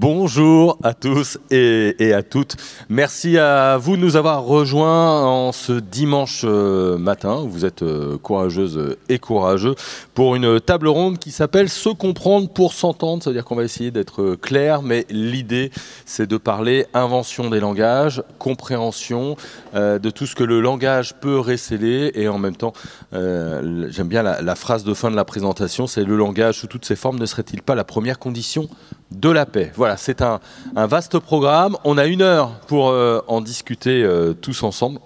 Bonjour à tous et à toutes. Merci à vous de nous avoir rejoints en ce dimanche matin. Vous êtes courageuses et courageux pour une table ronde qui s'appelle « Se comprendre pour s'entendre ». Ça veut dire qu'on va essayer d'être clair, mais l'idée, c'est de parler invention des langages, compréhension de tout ce que le langage peut récéler. Et en même temps, j'aime bien la phrase de fin de la présentation, c'est « Le langage sous toutes ses formes ne serait-il pas la première condition de la paix ». Voilà, c'est un vaste programme. On a 1 heure pour en discuter tous ensemble.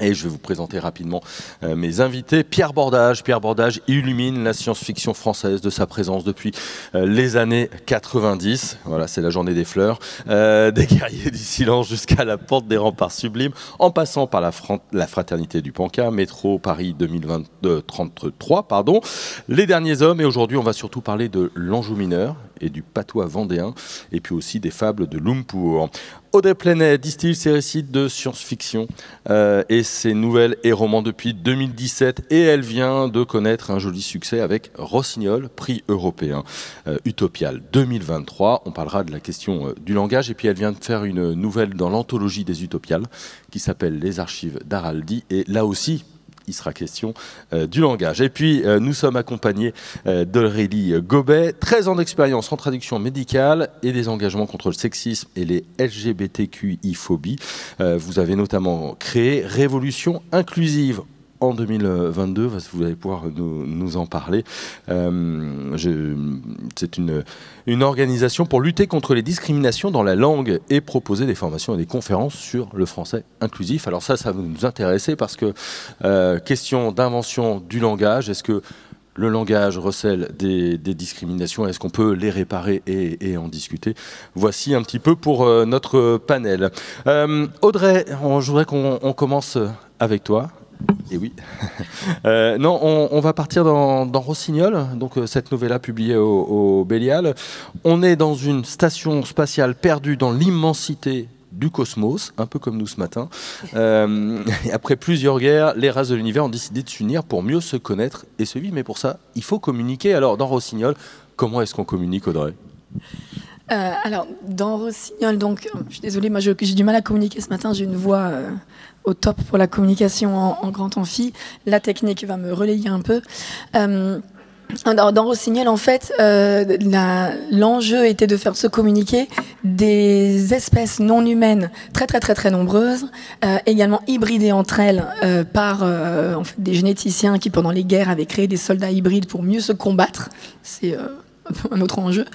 Et je vais vous présenter rapidement mes invités. Pierre Bordage. Pierre Bordage illumine la science-fiction française de sa présence depuis les années 90. Voilà, c'est la journée des fleurs. Des guerriers du silence jusqu'à la porte des remparts sublimes, en passant par la fraternité du Panca, métro Paris 2033, pardon. Les derniers hommes. Et aujourd'hui, on va surtout parler de l'Anjou mineur et du patois vendéen, et puis aussi des fables de Lumpur. Audrey Plenay distille ses récits de science-fiction et ses nouvelles et romans depuis 2017, et elle vient de connaître un joli succès avec Rossignol, prix européen Utopial 2023. On parlera de la question du langage, et puis elle vient de faire une nouvelle dans l'anthologie des Utopiales qui s'appelle Les archives d'Araldi, et là aussi il sera question du langage. Et puis, nous sommes accompagnés d'Aurélie Gobet, 13 ans d'expérience en traduction médicale et des engagements contre le sexisme et les LGBTQI-phobies. Vous avez notamment créé Révolution Inclusive en 2022, vous allez pouvoir nous en parler. C'est une organisation pour lutter contre les discriminations dans la langue et proposer des formations et des conférences sur le français inclusif. Alors ça va nous intéresser parce que question d'invention du langage, est-ce que le langage recèle des discriminations? Est-ce qu'on peut les réparer et en discuter? Voici un petit peu pour notre panel. Audrey, je voudrais qu'on commence avec toi. Et oui. Non, on va partir dans Rossignol, donc cette novella publiée au Bélial. On est dans une station spatiale perdue dans l'immensité du cosmos, un peu comme nous ce matin. Après plusieurs guerres, les races de l'univers ont décidé de s'unir pour mieux se connaître et se vivre. Mais pour ça, il faut communiquer. Alors, dans Rossignol, comment est-ce qu'on communique, Audrey ? Alors, dans Rossignol, donc, je suis désolée, moi j'ai du mal à communiquer ce matin, j'ai une voix au top pour la communication en grand amphi. La technique va me relayer un peu. Dans Rossignol, en fait, l'enjeu était de faire se communiquer des espèces non humaines très nombreuses, également hybridées entre elles par en fait, des généticiens qui, pendant les guerres, avaient créé des soldats hybrides pour mieux se combattre. C'est un autre enjeu,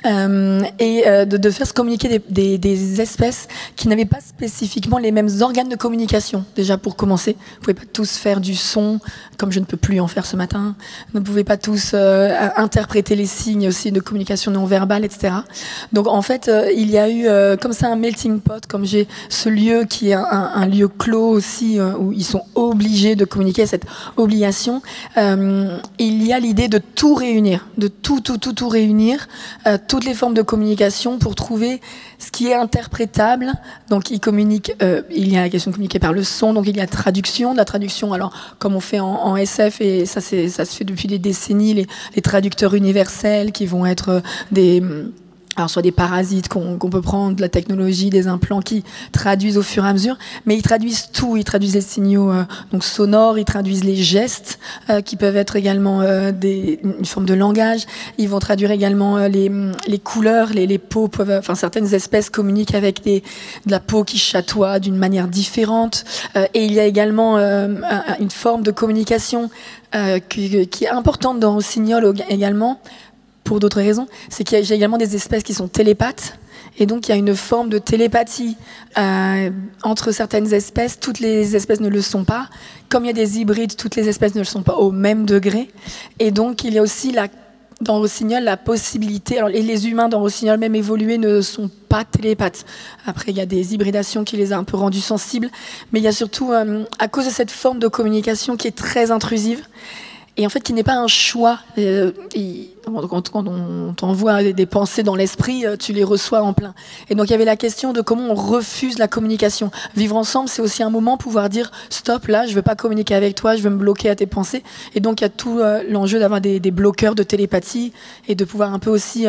et de faire se communiquer des espèces qui n'avaient pas spécifiquement les mêmes organes de communication. Déjà, pour commencer, vous ne pouvez pas tous faire du son, comme je ne peux plus en faire ce matin. Vous ne pouvez pas tous interpréter les signes aussi de communication non verbale, etc. Donc en fait, il y a eu comme ça un melting pot, comme j'ai ce lieu qui est un lieu clos aussi, où ils sont obligés de communiquer, cette obligation. Il y a l'idée de tout réunir, de tout réunir, toutes les formes de communication pour trouver ce qui est interprétable. Donc il y a la question de communiquer par le son, donc il y a de la traduction, alors comme on fait en SF, et ça se fait depuis des décennies, les traducteurs universels qui vont être alors soit des parasites qu'on peut prendre, de la technologie, des implants qui traduisent au fur et à mesure, mais ils traduisent tout, ils traduisent les signaux donc sonores, ils traduisent les gestes qui peuvent être également une forme de langage, ils vont traduire également les couleurs, les peaux peuvent, enfin certaines espèces communiquent avec de la peau qui chatoie d'une manière différente, et il y a également une forme de communication qui est importante dans Rossignol également, pour d'autres raisons, c'est qu'il y a également des espèces qui sont télépathes, et donc il y a une forme de télépathie entre certaines espèces. Toutes les espèces ne le sont pas. Comme il y a des hybrides, toutes les espèces ne le sont pas au même degré. Et donc il y a aussi dans Rossignol la possibilité, alors les humains dans Rossignol même évolués ne sont pas télépathes. Après il y a des hybridations qui les a un peu rendus sensibles, mais il y a surtout à cause de cette forme de communication qui est très intrusive, et en fait qui n'est pas un choix. Quand on t'envoie des pensées dans l'esprit, tu les reçois en plein. Et donc il y avait la question de comment on refuse la communication. Vivre ensemble, c'est aussi un moment pouvoir dire stop, là je veux pas communiquer avec toi, je veux me bloquer à tes pensées. Et donc il y a tout l'enjeu d'avoir des bloqueurs de télépathie et de pouvoir un peu aussi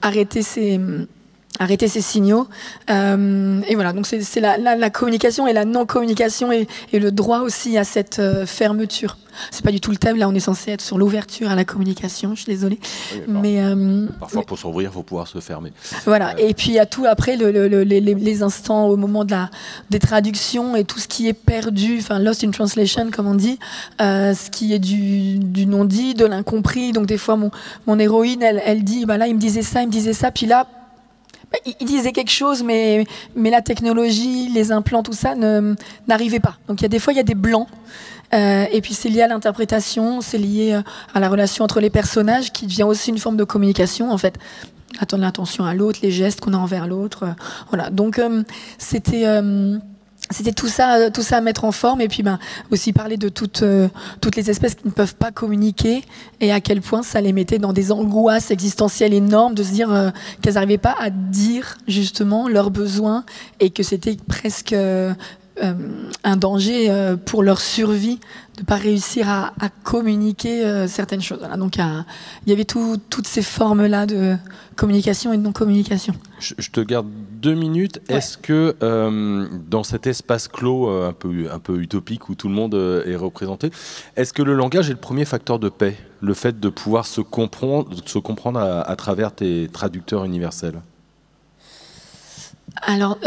arrêter ces signaux. Et voilà, donc c'est la communication et la non-communication et le droit aussi à cette fermeture. C'est pas du tout le thème, là on est censé être sur l'ouverture à la communication, je suis désolée. Oui, parfois pour s'ouvrir, il faut pouvoir se fermer. Voilà, et puis il y a tout après, les instants au moment des traductions et tout ce qui est perdu, enfin lost in translation comme on dit, ce qui est du non-dit, de l'incompris. Donc des fois mon héroïne, elle dit, bah là il me disait ça, puis là, il disait quelque chose, mais la technologie, les implants, tout ça n'arrivait pas. Donc des fois, il y a des blancs. Et puis c'est lié à l'interprétation, c'est lié à la relation entre les personnages, qui devient aussi une forme de communication, en fait. Attendre l'attention à l'autre, les gestes qu'on a envers l'autre. Voilà. Donc c'était tout ça à mettre en forme, et puis aussi parler de toutes les espèces qui ne peuvent pas communiquer et à quel point ça les mettait dans des angoisses existentielles énormes de se dire qu'elles n'arrivaient pas à dire justement leurs besoins et que c'était presque un danger pour leur survie de ne pas réussir à communiquer certaines choses. Voilà. Donc il y avait toutes ces formes-là de communication et de non-communication. Je te garde 2 minutes. Ouais. Est-ce que dans cet espace clos un peu utopique où tout le monde est représenté, est-ce que le langage est le premier facteur de paix? Le fait de pouvoir se comprendre à travers tes traducteurs universels? Alors...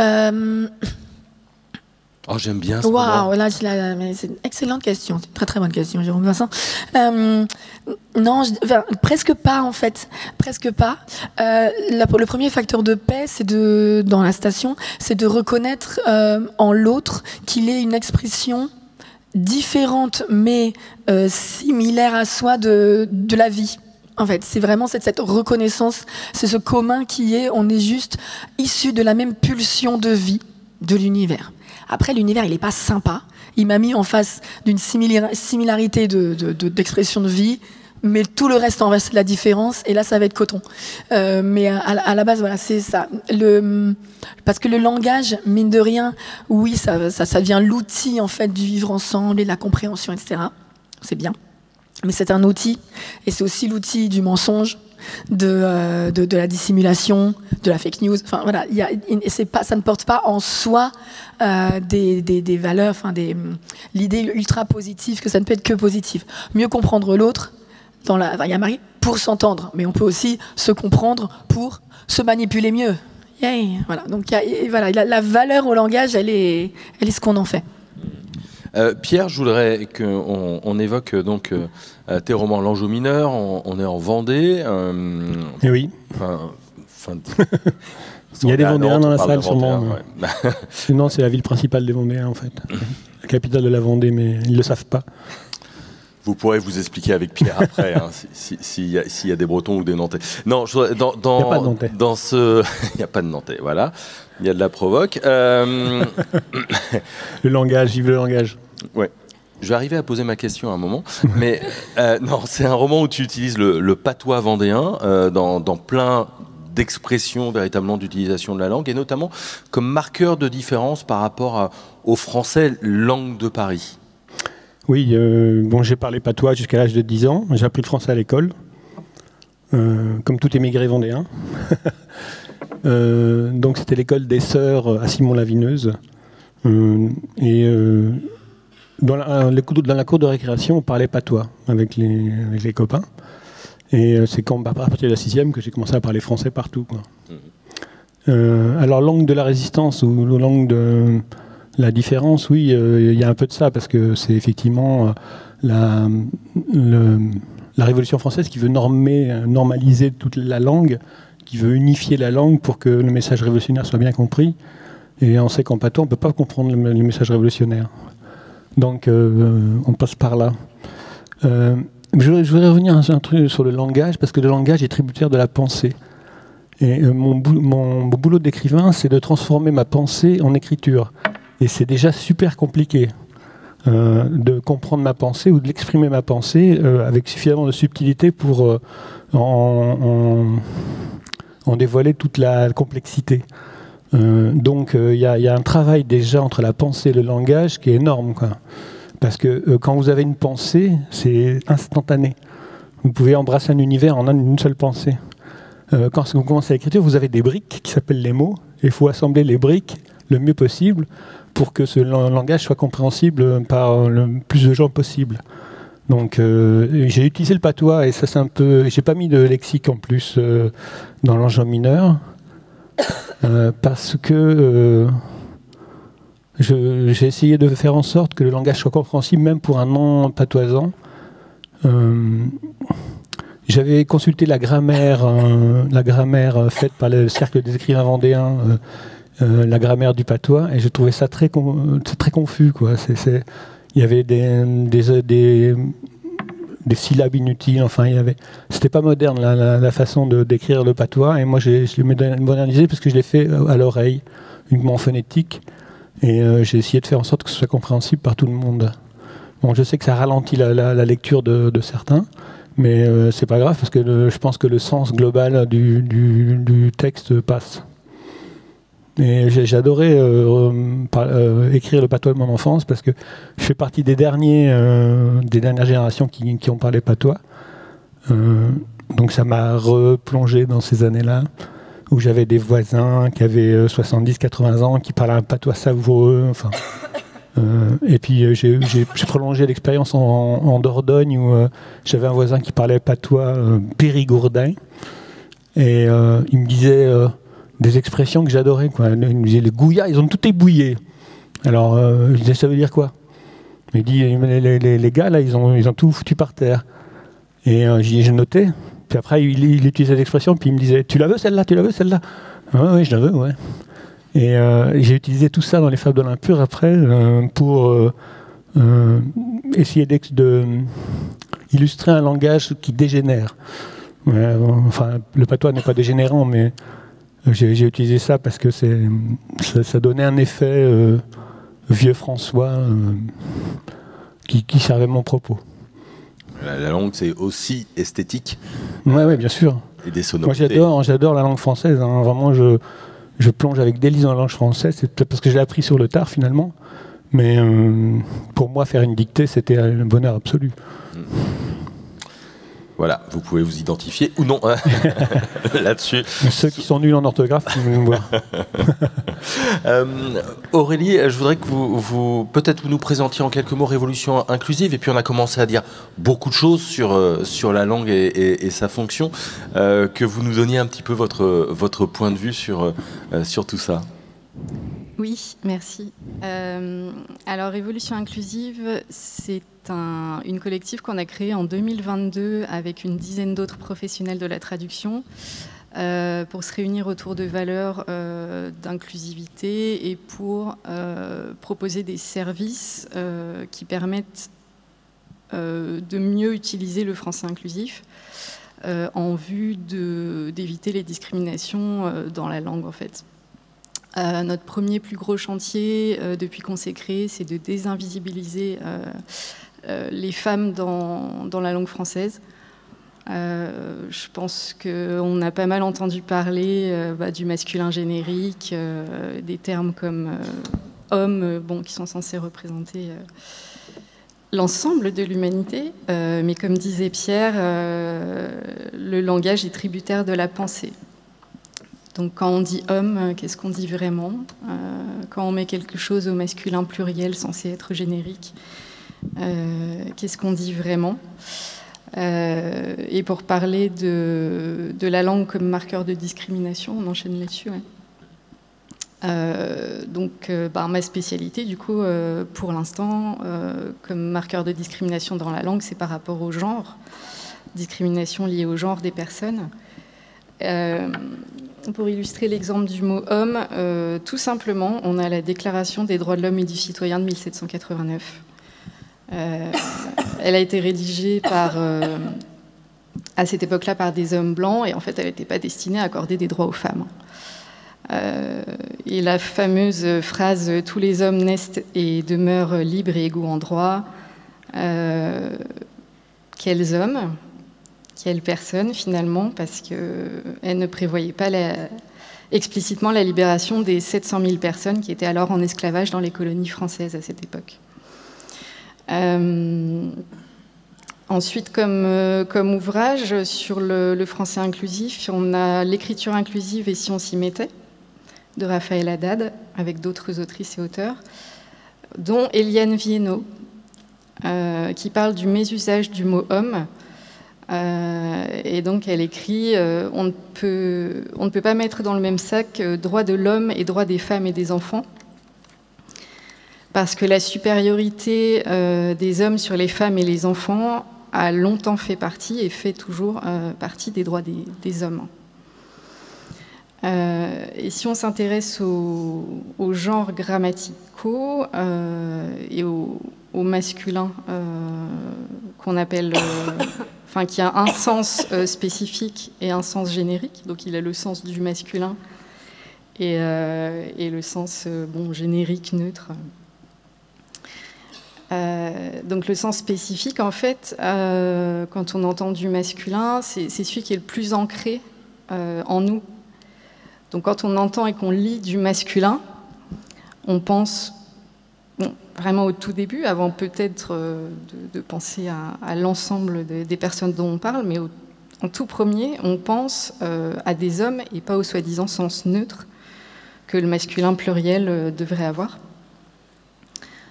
Oh, j'aime bien ça. Waouh, là, c'est une excellente question. C'est une très très bonne question, Jérôme Vincent. Non, presque pas en fait, presque pas. Le premier facteur de paix, dans la station, c'est de reconnaître en l'autre qu'il est une expression différente mais similaire à soi de la vie. En fait, c'est vraiment cette reconnaissance, c'est ce commun qui est, on est juste issus de la même pulsion de vie de l'univers. Après, l'univers, il n'est pas sympa. Il m'a mis en face d'une similarité d'expression de vie, mais tout le reste en reste la différence, et là, ça va être coton. Mais à la base, voilà, c'est ça. Parce que le langage, mine de rien, oui, ça devient l'outil, en fait, du vivre ensemble et de la compréhension, etc. C'est bien. Mais c'est un outil, et c'est aussi l'outil du mensonge, de la dissimulation, de la fake news. Enfin voilà, ça ne porte pas en soi des valeurs, enfin l'idée ultra positive que ça ne peut être que positif. Mieux comprendre l'autre, il y a Marie pour s'entendre, mais on peut aussi se comprendre pour se manipuler mieux. Yay, voilà. Donc voilà, la valeur au langage, elle est ce qu'on en fait. Pierre, je voudrais qu'on évoque donc tes romans L'Ange au mineur. On est en Vendée. Et oui. Il y a des Vendéens dans la salle, sûrement. Ouais. Non, c'est la ville principale des Vendéens, en fait. La capitale de la Vendée, mais ils ne le savent pas. Vous pourrez vous expliquer avec Pierre après, hein, s'il y a des Bretons ou des Nantais. Non, il n'y a pas de Nantais. Il n'y a pas de Nantais, voilà. Il y a de la provoque. Le langage, vive le langage. Ouais. Je vais arriver à poser ma question à un moment, mais non, c'est un roman où tu utilises le patois vendéen dans plein d'expressions véritablement d'utilisation de la langue, et notamment comme marqueur de différence par rapport au français langue de Paris. Oui, j'ai parlé patois jusqu'à l'âge de 10 ans. J'ai appris le français à l'école, comme tout émigré vendéen. Donc c'était l'école des Sœurs à Simon-la-Vineuse. Dans la cour de récréation, on parlait patois avec les copains. Et c'est à partir de la 6e que j'ai commencé à parler français partout, quoi. Alors, langue de la résistance ou langue de la différence, oui, il y a un peu de ça, parce que c'est effectivement la Révolution française qui veut normaliser toute la langue, qui veut unifier la langue pour que le message révolutionnaire soit bien compris. Et on sait qu'en patois, on ne peut pas comprendre le message révolutionnaire. Donc, on passe par là. Je voudrais revenir un truc sur le langage, parce que le langage est tributaire de la pensée. Et mon boulot d'écrivain, c'est de transformer ma pensée en écriture. Et c'est déjà super compliqué. de comprendre ma pensée ou de l'exprimer ma pensée avec suffisamment de subtilité pour en dévoiler toute la complexité. Donc il y a un travail déjà entre la pensée et le langage qui est énorme, quoi. Parce que quand vous avez une pensée, c'est instantané. Vous pouvez embrasser un univers en une seule pensée. Quand vous commencez l'écriture, vous avez des briques qui s'appellent les mots, et il faut assembler les briques le mieux possible pour que ce langage soit compréhensible par le plus de gens possible. Donc j'ai utilisé le patois, et ça c'est un peu... J'ai pas mis de lexique en plus dans l'enjeu mineur, parce que j'ai essayé de faire en sorte que le langage soit compréhensible même pour un non-patoisant. J'avais consulté la grammaire faite par le Cercle des écrivains vendéens, la grammaire du patois, et je trouvais ça très confus, quoi. Il y avait des syllabes inutiles, enfin, c'était pas moderne la façon de décrire le patois, et moi je l'ai modernisé parce que je l'ai fait à l'oreille, uniquement en phonétique, et j'ai essayé de faire en sorte que ce soit compréhensible par tout le monde. Bon, je sais que ça ralentit la lecture de certains, mais c'est pas grave parce que je pense que le sens global du texte passe. Et j'ai adoré écrire le patois de mon enfance parce que je fais partie des dernières générations qui ont parlé patois. Donc ça m'a replongé dans ces années-là où j'avais des voisins qui avaient 70-80 ans qui parlaient un patois savoureux. Enfin, et puis j'ai prolongé l'expérience en Dordogne où j'avais un voisin qui parlait patois périgourdin, et il me disait des expressions que j'adorais, quoi. Il me disait les gouillas, ils ont tout ébouillé. Alors je disais, ça veut dire quoi? Il me dit les gars là, ils ont tout foutu par terre. Et j'ai noté. Puis après il utilisait l'expression, puis il me disait, tu la veux celle-là, tu la veux celle-là? Oui, je la veux, ouais. Et j'ai utilisé tout ça dans les Fables d'Olympure après pour essayer d'illustrer un langage qui dégénère. Enfin, le patois n'est pas dégénérant, mais j'ai utilisé ça parce que ça donnait un effet vieux François qui servait mon propos. La langue, c'est aussi esthétique. Oui, bien sûr. Et des sonorités. Moi, j'adore la langue française. Hein. Vraiment, je plonge avec délice dans la langue française. C'est peut-être parce que je l'ai appris sur le tard, finalement. Mais pour moi, faire une dictée, c'était un bonheur absolu. Voilà, vous pouvez vous identifier ou non là-dessus. Ceux qui sont nuls en orthographe, vous me voir. Aurélie, je voudrais que vous peut-être nous présentiez en quelques mots Révolution inclusive, et puis on a commencé à dire beaucoup de choses sur la langue et sa fonction, que vous nous donniez un petit peu votre point de vue sur tout ça. Oui, merci. Alors, Révolution inclusive, c'est une collective qu'on a créée en 2022 avec une dizaine d'autres professionnels de la traduction pour se réunir autour de valeurs d'inclusivité et pour proposer des services qui permettent de mieux utiliser le français inclusif en vue d'éviter les discriminations dans la langue, en fait. Notre premier plus gros chantier depuis qu'on s'est créé, c'est de désinvisibiliser les femmes dans la langue française. Je pense qu'on a pas mal entendu parler du masculin générique, des termes comme homme, qui sont censés représenter l'ensemble de l'humanité. Mais comme disait Pierre, le langage est tributaire de la pensée. Donc quand on dit homme, qu'est-ce qu'on dit vraiment? Quand on met quelque chose au masculin pluriel censé être générique, qu'est-ce qu'on dit vraiment? Et pour parler de la langue comme marqueur de discrimination, on enchaîne là-dessus. Ouais. Donc ma spécialité, du coup, pour l'instant, comme marqueur de discrimination dans la langue, c'est par rapport au genre, discrimination liée au genre des personnes. Pour illustrer l'exemple du mot « homme », tout simplement, on a la Déclaration des droits de l'homme et du citoyen de 1789. Elle a été rédigée à cette époque-là par des hommes blancs, et en fait, elle n'était pas destinée à accorder des droits aux femmes. Et la fameuse phrase « Tous les hommes naissent et demeurent libres et égaux en droit ». Quels hommes, quelles personnes finalement, parce qu'elle ne prévoyait pas explicitement la libération des 700 000 personnes qui étaient alors en esclavage dans les colonies françaises à cette époque. Ensuite, comme ouvrage sur le français inclusif, on a l'écriture inclusive et si on s'y mettait, de Raphaël Haddad, avec d'autres autrices et auteurs, dont Eliane Viennot, qui parle du mésusage du mot homme. Et donc elle écrit on ne peut pas mettre dans le même sac droit de l'homme et droit des femmes et des enfants, parce que la supériorité des hommes sur les femmes et les enfants a longtemps fait partie et fait toujours partie des droits des hommes. Et si on s'intéresse aux genres grammaticaux et au masculin qu'on appelle, qui a un sens spécifique et un sens générique, donc il a le sens du masculin et le sens générique neutre. Donc le sens spécifique, en fait, quand on entend du masculin, c'est celui qui est le plus ancré en nous. Donc quand on entend et qu'on lit du masculin, on pense vraiment au tout début, avant peut-être de penser à l'ensemble des personnes dont on parle, mais en tout premier, on pense à des hommes et pas au soi-disant sens neutre que le masculin pluriel devrait avoir.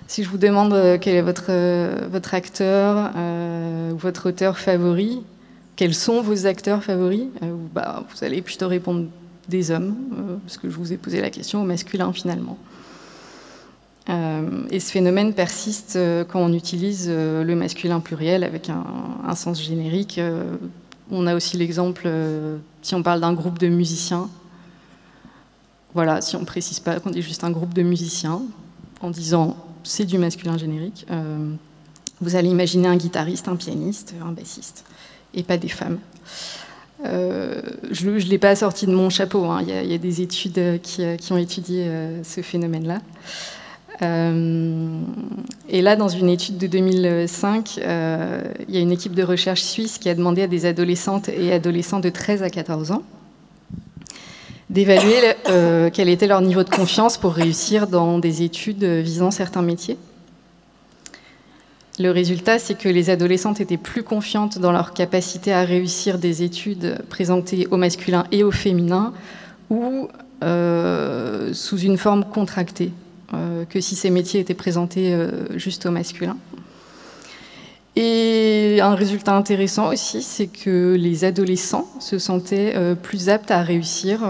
Si je vous demande quel est votre acteur ou votre auteur favori, quels sont vos acteurs favoris, vous allez plutôt répondre des hommes, parce que je vous ai posé la question au masculin finalement. Et ce phénomène persiste quand on utilise le masculin pluriel avec un sens générique. On a aussi l'exemple, si on parle d'un groupe de musiciens, voilà, si on ne précise pas qu'on dit juste un groupe de musiciens, en disant c'est du masculin générique, vous allez imaginer un guitariste, un pianiste, un bassiste, et pas des femmes. Je ne l'ai pas sorti de mon chapeau, hein. Il y a des études qui ont étudié ce phénomène-là. Et là, dans une étude de 2005, il y a une équipe de recherche suisse qui a demandé à des adolescentes et adolescents de 13 à 14 ans d'évaluer quel était leur niveau de confiance pour réussir dans des études visant certains métiers. Le résultat, c'est que les adolescentes étaient plus confiantes dans leur capacité à réussir des études présentées au masculin et au féminin ou sous une forme contractée que si ces métiers étaient présentés juste au masculin. Et un résultat intéressant aussi, c'est que les adolescents se sentaient plus aptes à réussir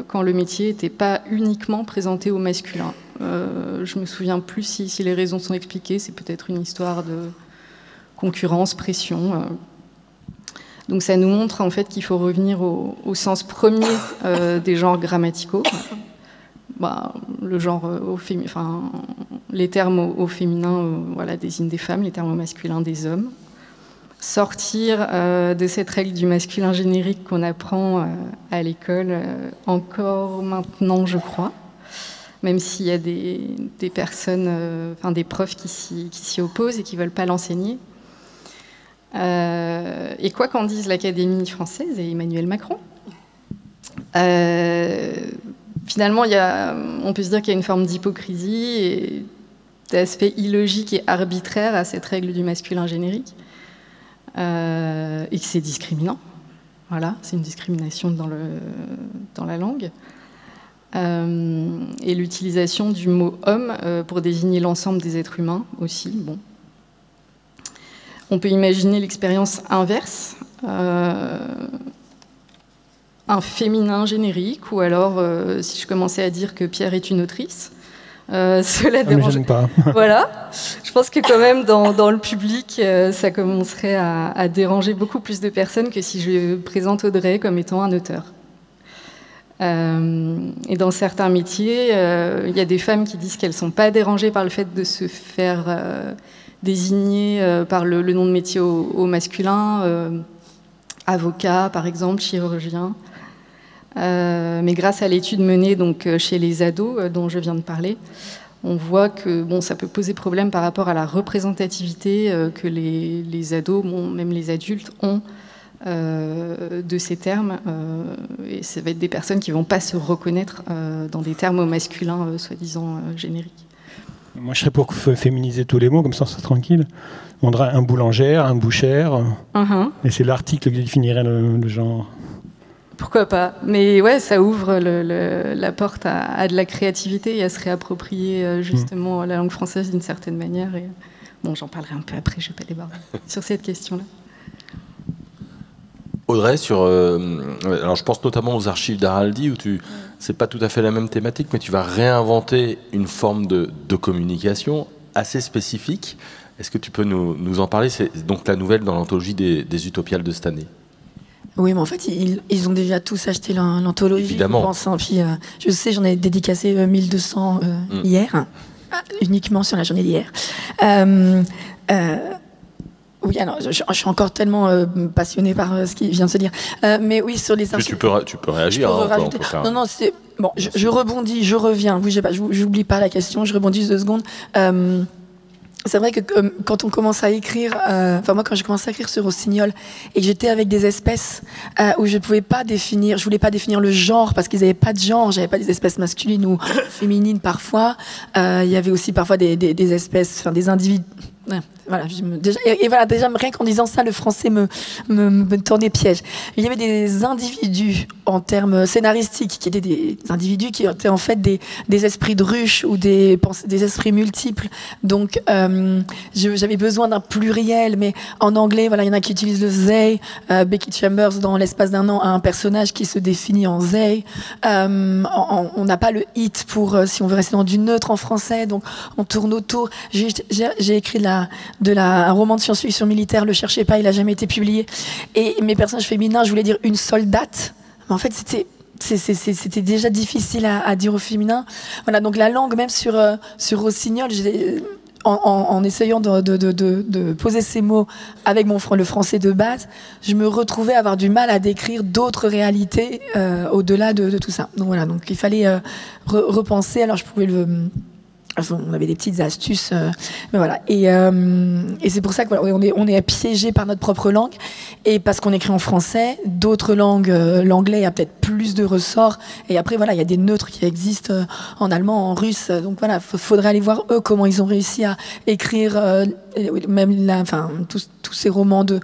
quand le métier n'était pas uniquement présenté au masculin. Je me souviens plus si les raisons sont expliquées, c'est peut-être une histoire de concurrence, pression. Donc ça nous montre en fait qu'il faut revenir au sens premier des genres grammaticaux. Le genre les termes au féminin voilà, désignent des femmes, les termes au masculin des hommes. Sortir de cette règle du masculin générique qu'on apprend à l'école encore maintenant, je crois, même s'il y a des personnes, des profs qui s'y opposent et qui ne veulent pas l'enseigner. Et quoi qu'en dise l'Académie française et Emmanuel Macron, finalement, on peut se dire qu'il y a une forme d'hypocrisie et d'aspect illogique et arbitraire à cette règle du masculin générique, et que c'est discriminant. Voilà, c'est une discrimination dans la langue. Et l'utilisation du mot « homme » pour désigner l'ensemble des êtres humains aussi. Bon. On peut imaginer l'expérience inverse, un féminin générique, ou alors si je commençais à dire que Pierre est une autrice, cela dérange pas. Voilà, je pense que quand même dans le public, ça commencerait à déranger beaucoup plus de personnes que si je présente Audrey comme étant un auteur. Et dans certains métiers, il y a des femmes qui disent qu'elles ne sont pas dérangées par le fait de se faire désigner par le nom de métier au masculin, avocat par exemple, chirurgien. Mais grâce à l'étude menée donc, chez les ados dont je viens de parler, on voit que bon, ça peut poser problème par rapport à la représentativité que les ados, bon, même les adultes, ont de ces termes. Et ça va être des personnes qui ne vont pas se reconnaître dans des termes masculins soi-disant génériques. Moi, je serais pour féminiser tous les mots, comme ça, c'est tranquille. On dirait un boulangère, un bouchère. Et c'est l'article qui définirait le genre. Pourquoi pas? Mais ouais, ça ouvre la porte à de la créativité et à se réapproprier justement la langue française d'une certaine manière. Et, bon, j'en parlerai un peu après, je ne vais pas déborder sur cette question-là. Audrey, alors je pense notamment aux archives d'Araldi, où c'est pas tout à fait la même thématique, mais tu vas réinventer une forme de communication assez spécifique. Est-ce que tu peux nous en parler? C'est donc la nouvelle dans l'anthologie des Utopiales de cette année. Oui, mais en fait, ils ont déjà tous acheté l'anthologie. Évidemment. Je pense, hein. Puis, je sais, j'en ai dédicacé 1200 hier, uniquement sur la journée d'hier. Oui, alors, je suis encore tellement passionnée par ce qui vient de se dire. Mais oui, sur les archives... Tu peux réagir. On peut faire... Non, c'est... Bon, je rebondis, je reviens. Oui, j'oublie pas la question, je rebondis 2 secondes. C'est vrai que quand on commence à écrire, moi quand j'ai commencé à écrire sur Rossignol et que j'étais avec des espèces où je voulais pas définir le genre parce qu'ils n'avaient pas de genre, j'avais pas des espèces masculines ou féminines parfois. Il y avait aussi parfois des espèces, enfin des individus. Ouais, voilà, déjà rien qu'en disant ça, le français me tournait piège. Il y avait des individus en termes scénaristiques qui étaient des individus qui étaient en fait des esprits de ruche ou des esprits multiples. Donc j'avais besoin d'un pluriel, mais en anglais, voilà, il y en a qui utilisent le they. Becky Chambers, dans l'espace d'un an, a un personnage qui se définit en they. On n'a pas le it pour si on veut rester dans du neutre en français, donc on tourne autour. J'ai écrit un roman de science-fiction militaire, le cherchez pas, il a jamais été publié. Et mes personnages féminins, je voulais dire une soldate, mais en fait c'était déjà difficile à dire au féminin. Voilà, donc la langue même sur Rossignol, en essayant de poser ces mots avec le français de base, je me retrouvais à avoir du mal à décrire d'autres réalités au-delà de tout ça. Donc voilà, donc il fallait repenser. Alors je pouvais on avait des petites astuces, mais voilà. Et c'est pour ça que voilà, on est piégé par notre propre langue, et parce qu'on écrit en français, d'autres langues, l'anglais a peut-être plus de ressorts. Et après voilà, il y a des neutres qui existent en allemand, en russe. Donc voilà, faudrait aller voir eux comment ils ont réussi à écrire même tous ces romans de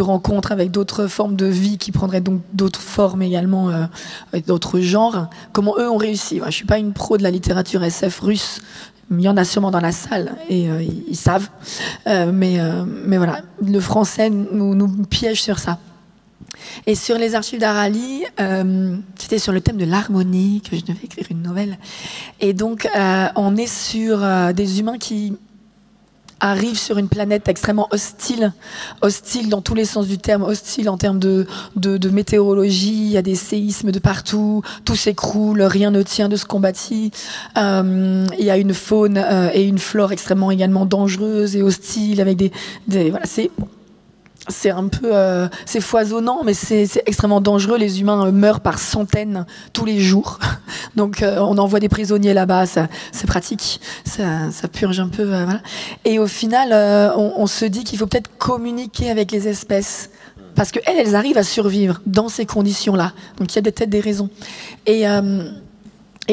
rencontres avec d'autres formes de vie qui prendraient donc d'autres formes également, d'autres genres. Comment eux ont réussi. Je suis pas une pro de la littérature SF russe. Il y en a sûrement dans la salle et ils savent. Mais voilà, le français nous piège sur ça. Et sur les archives d'Arali, c'était sur le thème de l'harmonie que je devais écrire une nouvelle. Et donc, on est sur des humains qui arrivent sur une planète extrêmement hostile dans tous les sens du terme, hostile en termes de météorologie, il y a des séismes de partout, tout s'écroule, rien ne tient de ce qu'on bâtit. Il y a une faune et une flore extrêmement également dangereuses et hostiles, avec voilà, c'est un peu c'est foisonnant, mais c'est extrêmement dangereux. Les humains meurent par centaines tous les jours. Donc on envoie des prisonniers là-bas, c'est pratique, ça purge un peu. Voilà. Et au final, on se dit qu'il faut peut-être communiquer avec les espèces, parce qu'elles arrivent à survivre dans ces conditions-là. Donc il y a peut-être des raisons. Et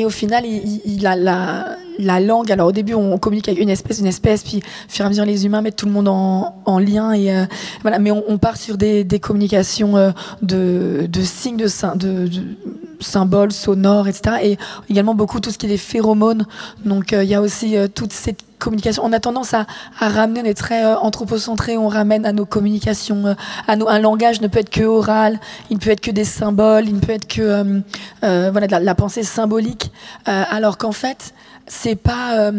au final, la langue, alors au début on communique avec une espèce, puis au fur et à mesure les humains mettent tout le monde en lien, et voilà. Mais on part sur des communications de signes, de symboles sonores, etc. Et également beaucoup tout ce qui est des phéromones. Donc il y a aussi toute cette communication. On a tendance à ramener, on est très anthropocentré, on ramène à nos communications, un langage ne peut être que oral, il ne peut être que des symboles, il ne peut être que voilà, de la pensée symbolique, alors qu'en fait c'est pas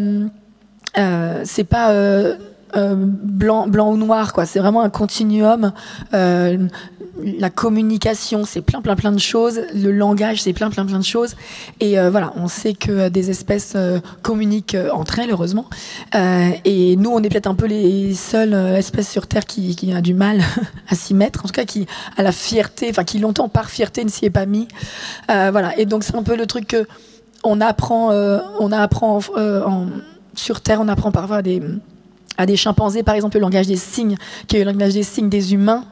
blanc ou noir, quoi. C'est vraiment un continuum. la communication, c'est plein de choses. Le langage, c'est plein de choses. Et voilà, on sait que des espèces communiquent entre elles, heureusement. Et nous, on est peut-être un peu les seules espèces sur Terre qui a du mal à s'y mettre. En tout cas, qui a la fierté, enfin, qui longtemps par fierté ne s'y est pas mis. Voilà. Et donc, c'est un peu le truc que on apprend sur Terre, on apprend parfois à des chimpanzés, par exemple, le langage des signes, qui est le langage des signes des humains.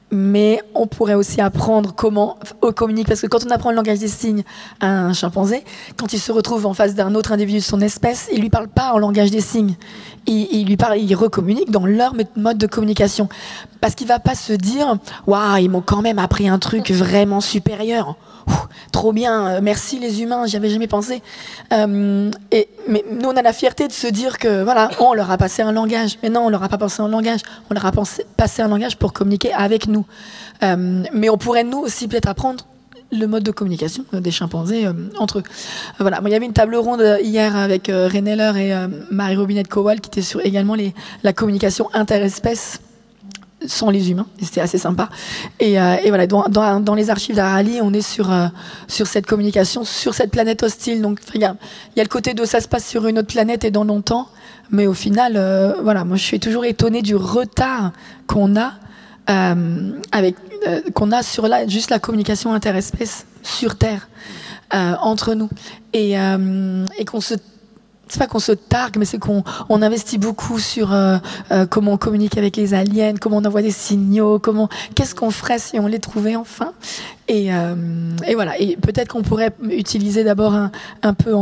Mais on pourrait aussi apprendre comment on communique, parce que quand on apprend le langage des signes à un chimpanzé, quand il se retrouve en face d'un autre individu de son espèce, il lui parle pas en langage des signes. Il recommunique dans leur mode de communication. Parce qu'il va pas se dire « Waouh, ils m'ont quand même appris un truc vraiment supérieur. Trop bien, merci les humains, j'y avais jamais pensé. » Mais nous, on a la fierté de se dire que voilà, on leur a passé un langage. Mais non, on leur a pas passé un langage. On leur a passé un langage pour communiquer avec nous. Mais on pourrait nous aussi peut-être apprendre le mode de communication des chimpanzés entre eux. Voilà. Moi, il y avait une table ronde hier avec René Heller et Marie-Robinette Kowal qui était sur également la communication interespèces sans les humains, et c'était assez sympa. Et voilà, dans les archives d'Arali, on est sur cette communication, sur cette planète hostile. Donc il y a le côté de ça se passe sur une autre planète et dans longtemps, mais au final, voilà, moi je suis toujours étonnée du retard qu'on a sur juste la communication interespèces sur Terre entre nous, et qu'on se c'est pas qu'on se targue, mais c'est qu'on investit beaucoup sur comment on communique avec les aliens, comment on envoie des signaux, qu'est-ce qu'on ferait si on les trouvait enfin. Et voilà. Et peut-être qu'on pourrait utiliser d'abord un peu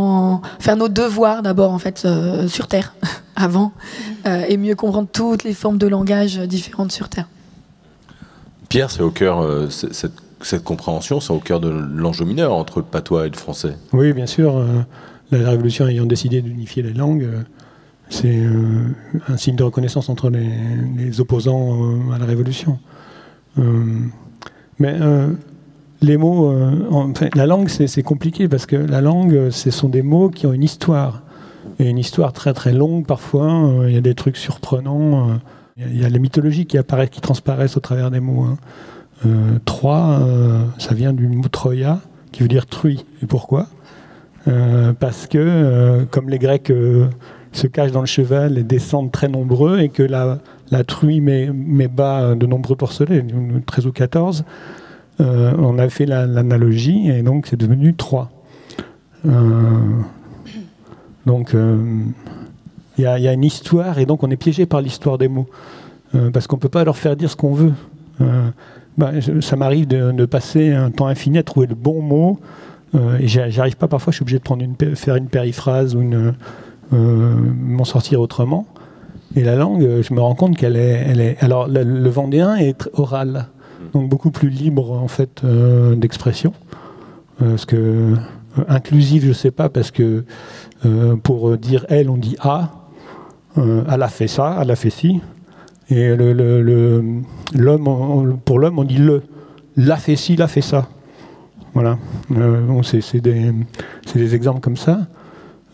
faire nos devoirs d'abord en fait sur Terre avant, et mieux comprendre toutes les formes de langage différentes sur Terre. Pierre, c'est au cœur cette compréhension, c'est au cœur de l'enjeu mineur entre le patois et le français. Oui, bien sûr. La Révolution ayant décidé d'unifier les langues, c'est un signe de reconnaissance entre les opposants à la Révolution. Mais les mots, enfin, la langue, c'est compliqué parce que la langue, ce sont des mots qui ont une histoire. Et une histoire très très longue parfois. Il y a des trucs surprenants. Il y a les mythologies qui transparaissent au travers des mots. Troie, ça vient du mot Troia, qui veut dire truie. Et pourquoi ? Parce que, comme les Grecs se cachent dans le cheval et descendent très nombreux, et que la truie met bas de nombreux porcelets, 13 ou 14, on a fait l'analogie, et donc c'est devenu Troie. Donc, il y a une histoire, et donc on est piégé par l'histoire des mots, parce qu'on ne peut pas leur faire dire ce qu'on veut. Ça m'arrive de passer un temps infini à trouver le bon mot, et j'arrive pas, parfois je suis obligé de faire une périphrase ou m'en sortir autrement. Et la langue, je me rends compte qu'elle est alors le vendéen est oral, donc beaucoup plus libre en fait d'expression. Parce que inclusif, je sais pas, parce que pour dire elle, on dit a. Elle a fait ça, elle a fait ci. Et l'homme, pour l'homme, on dit le. L'a fait ci, l'a fait ça. Voilà. Bon, c'est des exemples comme ça.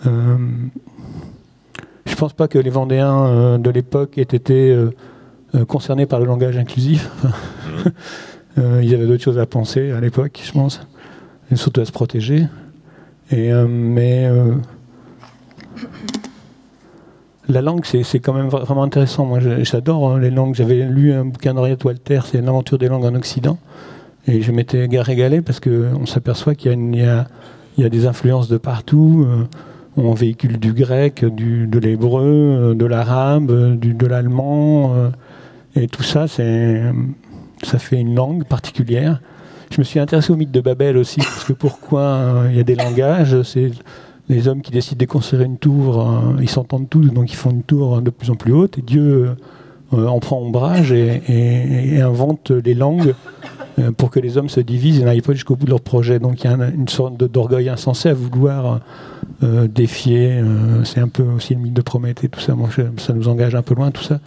Je pense pas que les Vendéens de l'époque aient été concernés par le langage inclusif. Ils avaient d'autres choses à penser à l'époque, je pense. Et surtout à se protéger. Mais la langue, c'est quand même vraiment intéressant. Moi, j'adore les langues. J'avais lu un bouquin d'Henriette Walter, c'est L'aventure des langues en Occident. Et je m'étais régalé parce qu'on s'aperçoit qu'il y a des influences de partout. On véhicule du grec, de l'hébreu, de l'arabe, de l'allemand. Et tout ça, ça fait une langue particulière. Je me suis intéressé au mythe de Babel aussi, parce que pourquoi il y a des langages, c'est les hommes qui décident de construire une tour, ils s'entendent tous, donc ils font une tour de plus en plus haute, et Dieu en prend ombrage et invente les langues pour que les hommes se divisent et n'aillent pas jusqu'au bout de leur projet. Donc il y a une sorte d'orgueil insensé à vouloir défier. C'est un peu aussi le mythe de Prométhée, tout ça. Moi, ça nous engage un peu loin, tout ça.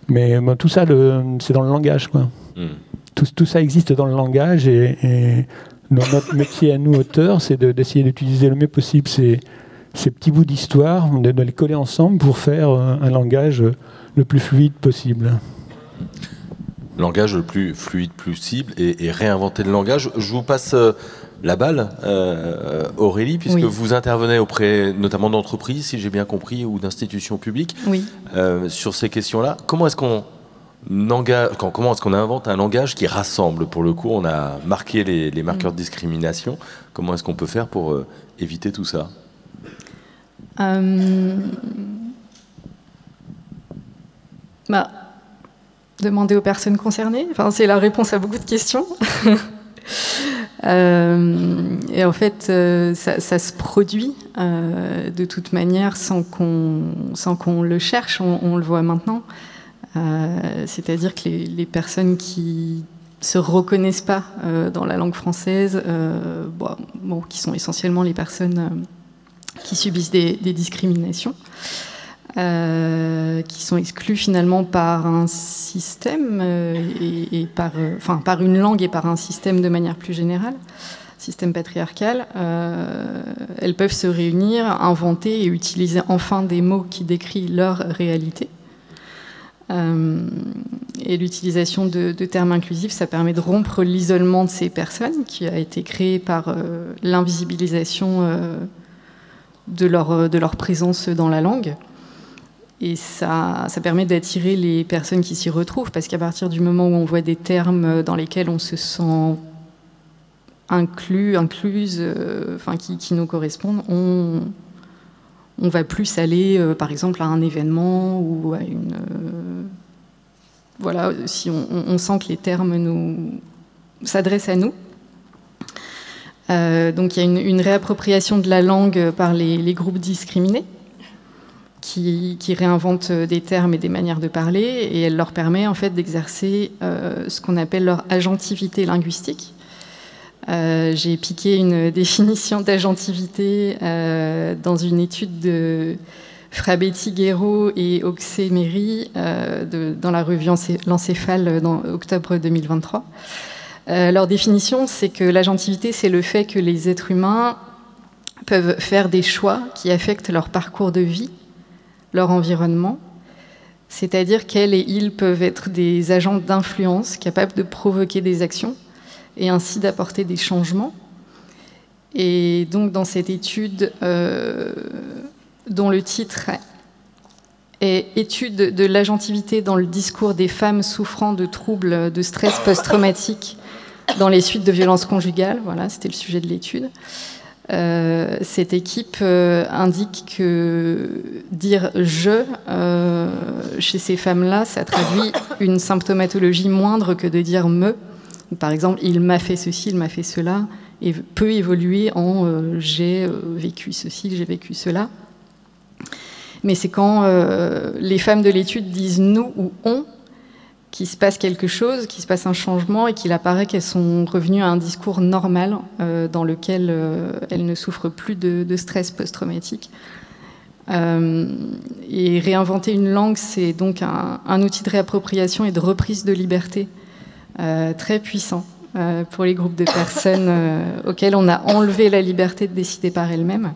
Mais tout ça, c'est dans le langage, quoi. Tout ça existe dans le langage, et notre métier à nous, auteurs, c'est d'essayer d'utiliser le mieux possible ces petits bouts d'histoire, de les coller ensemble pour faire un langage le plus fluide possible. langage le plus fluide possible et réinventer le langage. Je vous passe la balle, Aurélie, puisque vous intervenez auprès notamment d'entreprises, si j'ai bien compris, ou d'institutions publiques. Oui. Sur ces questions-là. Comment est-ce qu'on invente un langage qui rassemble? Pour le coup, on a marqué les marqueurs de discrimination. Comment est-ce qu'on peut faire pour éviter tout ça? Demander aux personnes concernées. Enfin, c'est la réponse à beaucoup de questions. Et en fait, ça se produit de toute manière sans qu'on le cherche. On le voit maintenant. C'est-à-dire que les personnes qui se reconnaissent pas dans la langue française, qui sont essentiellement les personnes qui subissent des discriminations, qui sont exclues finalement par un système et par une langue et par un système de manière plus générale, système patriarcal. Elles peuvent se réunir, inventer et utiliser enfin des mots qui décrivent leur réalité. Et l'utilisation de termes inclusifs, ça permet de rompre l'isolement de ces personnes qui a été créé par l'invisibilisation de leur présence dans la langue. Et ça permet d'attirer les personnes qui s'y retrouvent, parce qu'à partir du moment où on voit des termes dans lesquels on se sent incluse, qui nous correspondent, on va plus aller, par exemple, à un événement ou à une... voilà, si on sent que les termes s'adressent à nous. Donc il y a une réappropriation de la langue par les groupes discriminés qui réinventent des termes et des manières de parler, et elle leur permet en fait d'exercer ce qu'on appelle leur agentivité linguistique. J'ai piqué une définition d'agentivité dans une étude de Frabetti-Guéraud et Oxé-Méry dans la revue L'Encéphale en octobre 2023. Leur définition, c'est que l'agentivité, c'est le fait que les êtres humains peuvent faire des choix qui affectent leur parcours de vie, leur environnement, c'est-à-dire qu'elles et ils peuvent être des agents d'influence capables de provoquer des actions et ainsi d'apporter des changements. Et donc dans cette étude, dont le titre est « Étude de l'agentivité dans le discours des femmes souffrant de troubles de stress post-traumatique dans les suites de violences conjugales », voilà, c'était le sujet de l'étude. Cette équipe indique que dire « je » chez ces femmes-là, ça traduit une symptomatologie moindre que de dire « me ». Par exemple, il m'a fait ceci, il m'a fait cela, et peut évoluer en j'ai vécu ceci, j'ai vécu cela. Mais c'est quand les femmes de l'étude disent nous ou on qu'il se passe quelque chose, qu'il se passe un changement et qu'il apparaît qu'elles sont revenues à un discours normal dans lequel elles ne souffrent plus de stress post-traumatique. Et réinventer une langue, c'est donc un outil de réappropriation et de reprise de liberté très puissant pour les groupes de personnes auxquelles on a enlevé la liberté de décider par elles-mêmes.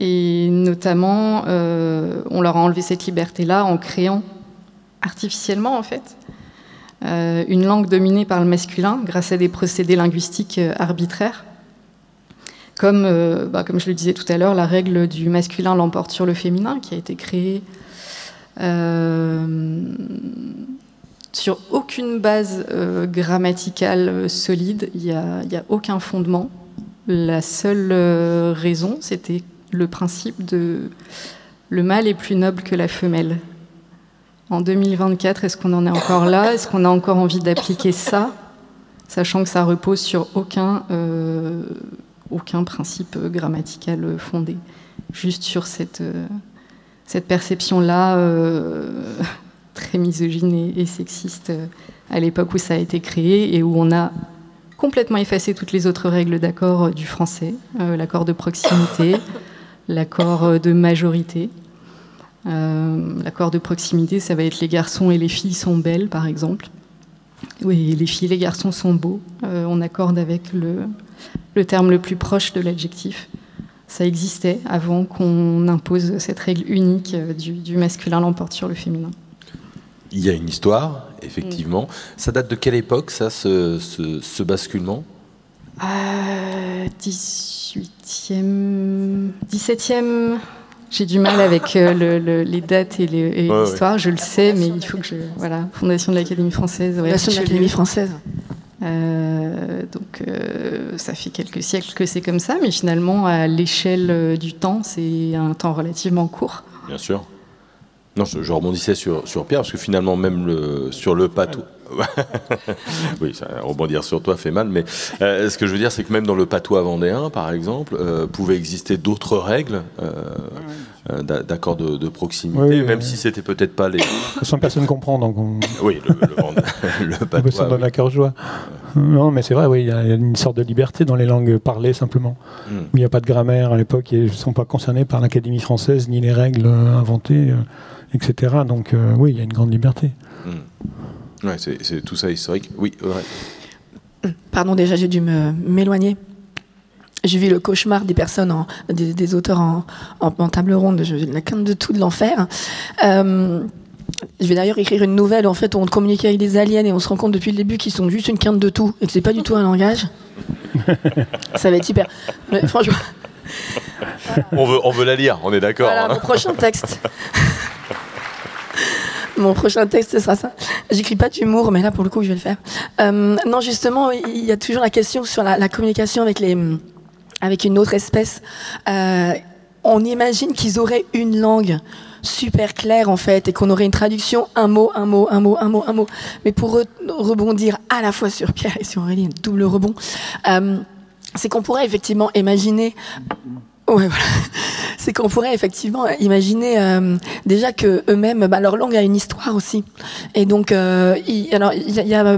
Et notamment, on leur a enlevé cette liberté-là en créant artificiellement, en fait, une langue dominée par le masculin grâce à des procédés linguistiques arbitraires. Comme je le disais tout à l'heure, la règle du masculin l'emporte sur le féminin, qui a été créée sur aucune base grammaticale solide. Il n'y a aucun fondement. La seule raison, c'était le principe de le mâle est plus noble que la femelle. En 2024, est-ce qu'on en est encore là? Est-ce qu'on a encore envie d'appliquer ça, sachant que ça repose sur aucun principe grammatical fondé, juste sur cette perception-là très misogyne et sexiste à l'époque où ça a été créé et où on a complètement effacé toutes les autres règles d'accord du français, l'accord de proximité, l'accord de majorité. L'accord de proximité, ça va être les garçons et les filles sont belles, par exemple. Oui, les filles et les garçons sont beaux. On accorde avec le terme le plus proche de l'adjectif. Ça existait avant qu'on impose cette règle unique du masculin l'emporte sur le féminin. il y a une histoire, effectivement. Ça date de quelle époque, ça, ce basculement? 18e, 17e. J'ai du mal avec les dates et l'histoire. Je le sais, mais il faut que je... Voilà, Fondation de l'Académie française. Fondation de l'Académie française. Donc ça fait quelques siècles que c'est comme ça, mais finalement, à l'échelle du temps, c'est un temps relativement court. Bien sûr. Non, je rebondissais sur Pierre, parce que finalement, même sur le patois... Oui, rebondir sur toi fait mal, mais ce que je veux dire, c'est que même dans le patois vendéen, par exemple, pouvaient exister d'autres règles d'accord de proximité, même si c'était peut-être pas les... Sans personne comprend, donc on... Oui, le patois... On s'en donne à cœur joie. Non, mais c'est vrai, oui, il y a une sorte de liberté dans les langues parlées, simplement. Où il n'y a pas de grammaire à l'époque, ils ne sont pas concernés par l'Académie française, ni les règles inventées, etc. Donc oui, il y a une grande liberté. Ouais, c'est tout ça historique. Oui, ouais. Pardon, déjà, j'ai dû m'éloigner. J'ai vu le cauchemar des personnes, des auteurs en table ronde, la quinte de tout de l'enfer. Je vais d'ailleurs écrire une nouvelle en fait, où on communique avec des aliens et on se rend compte depuis le début qu'ils sont juste une quinte de tout et que c'est pas du tout un langage. Ça va être super. Mais, franchement... on veut la lire, on est d'accord. Voilà, mon prochain texte. Mon prochain texte sera ça. J'écris pas d'humour, mais là, pour le coup, je vais le faire. Non, justement, il y a toujours la question sur la communication avec une autre espèce. On imagine qu'ils auraient une langue super claire, en fait, et qu'on aurait une traduction, un mot. Mais pour rebondir à la fois sur Pierre et sur Aurélie, un double rebond, c'est qu'on pourrait effectivement imaginer... Ouais, voilà. C'est qu'on pourrait effectivement imaginer déjà que eux-mêmes, leur langue a une histoire aussi. Et donc, il y a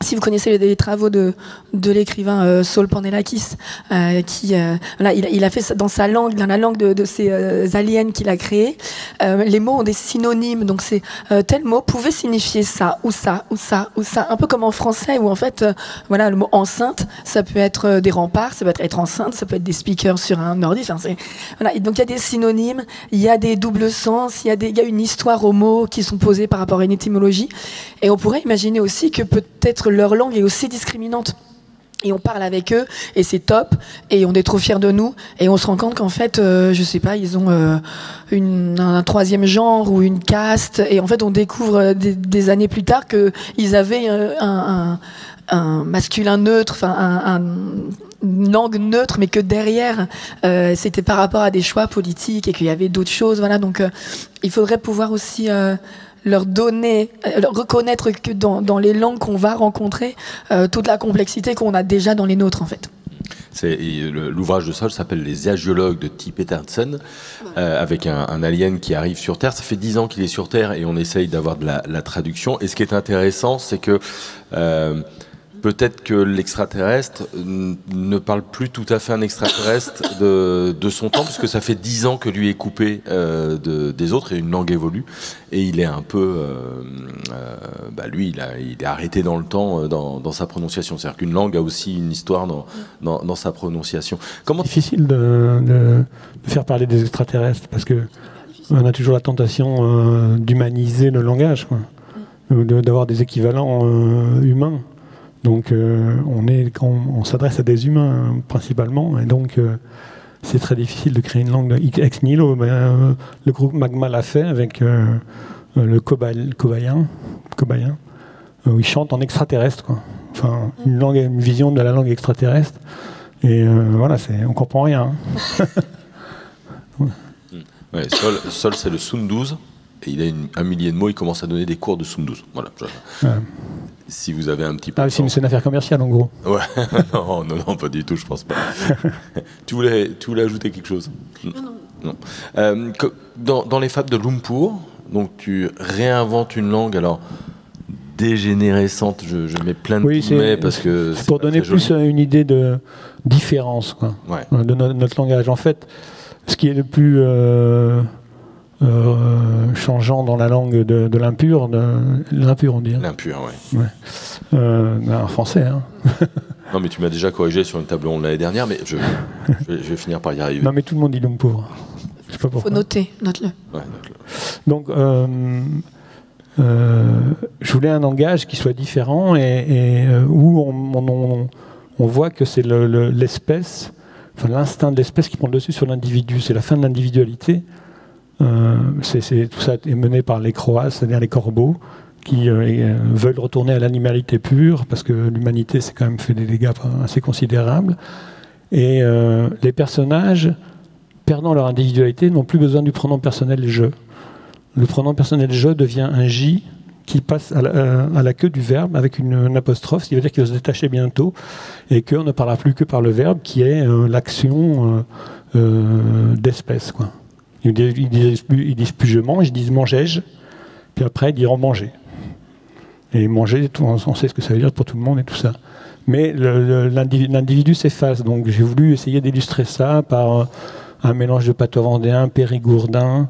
si vous connaissez les travaux de l'écrivain Saul Panellakis, qui il a fait ça dans sa langue, dans la langue de ces aliens qu'il a créés. Les mots ont des synonymes, donc c'est tel mot pouvait signifier ça ou ça ou ça ou ça, un peu comme en français où en fait, voilà, le mot enceinte, ça peut être des remparts, ça peut être enceinte, ça peut être des speakers sur un ordi. Enfin, voilà. Et donc il y a des synonymes, il y a des doubles sens, il y a une histoire aux mots qui sont posés par rapport à une étymologie, et on pourrait imaginer aussi que peut-être leur langue est aussi discriminante. Et on parle avec eux, et c'est top, et on est trop fiers de nous, et on se rend compte qu'en fait, je sais pas, ils ont un troisième genre ou une caste, et en fait, on découvre des années plus tard qu'ils avaient un masculin neutre, enfin une langue neutre, mais que derrière, c'était par rapport à des choix politiques, et qu'il y avait d'autres choses, voilà. Donc, il faudrait pouvoir aussi leur donner, leur reconnaître que dans les langues qu'on va rencontrer, toute la complexité qu'on a déjà dans les nôtres, en fait. L'ouvrage de Saul s'appelle Les Agiologues de T. Petersen, avec un alien qui arrive sur Terre. Ça fait 10 ans qu'il est sur Terre et on essaye d'avoir de la traduction. Et ce qui est intéressant, c'est que peut-être que l'extraterrestre ne parle plus tout à fait un extraterrestre de son temps, puisque ça fait 10 ans que lui est coupé des autres, et une langue évolue, et il est un peu... lui, il est arrêté dans le temps dans sa prononciation. C'est-à-dire qu'une langue a aussi une histoire dans sa prononciation. C'est difficile de faire parler des extraterrestres, parce que on a toujours la tentation d'humaniser le langage, quoi, d'avoir des équivalents humains. Donc on s'adresse à des humains principalement, et donc c'est très difficile de créer une langue ex nihilo. Le groupe Magma l'a fait avec le cobayen, où ils chantent en extraterrestre, quoi. Enfin, une vision de la langue extraterrestre, et voilà, on comprend rien. Ouais, Sol, c'est le Sunduz. Et il a 1 millier de mots, il commence à donner des cours de Sunduz. Voilà. Si vous avez un petit peu. C'est une affaire commerciale en gros. Ouais, non, pas du tout, je pense pas. tu voulais ajouter quelque chose? Non. Dans les fables de Lumpur, donc tu réinventes une langue, alors dégénérescente, je mets plein de guillemets parce que c'est pour donner plus une idée de différence, quoi, de notre langage. En fait, ce qui est le plus changeant dans la langue de l'impur, on dit. L'impur, oui. En français. Hein. Non, mais tu m'as déjà corrigé sur une table ronde l'année dernière, mais je vais finir par y arriver. Non, mais tout le monde dit Lumpur. Je sais pas pourquoi. Faut noter, note-le. Ouais, note-le. Donc, je voulais un langage qui soit différent et où on voit que c'est l'espèce, enfin, l'instinct de l'espèce qui prend le dessus sur l'individu. C'est la fin de l'individualité. Tout ça est mené par les Croats, c'est-à-dire les corbeaux, qui veulent retourner à l'animalité pure, parce que l'humanité s'est quand même fait des dégâts assez considérables. Et les personnages, perdant leur individualité, n'ont plus besoin du pronom personnel « je ». Le pronom personnel « je » devient un « j » qui passe à la queue du verbe avec une apostrophe, ce qui veut dire qu'il va se détacher bientôt, et qu'on ne parlera plus que par le verbe, qui est l'action d'espèce, quoi. Ils disent plus « je mange », ils disent « mangeais-je », puis après ils diront « manger ». Et manger, on sait ce que ça veut dire pour tout le monde et tout ça. Mais l'individu s'efface. Donc j'ai voulu essayer d'illustrer ça par un mélange de patois vendéen, périgourdin.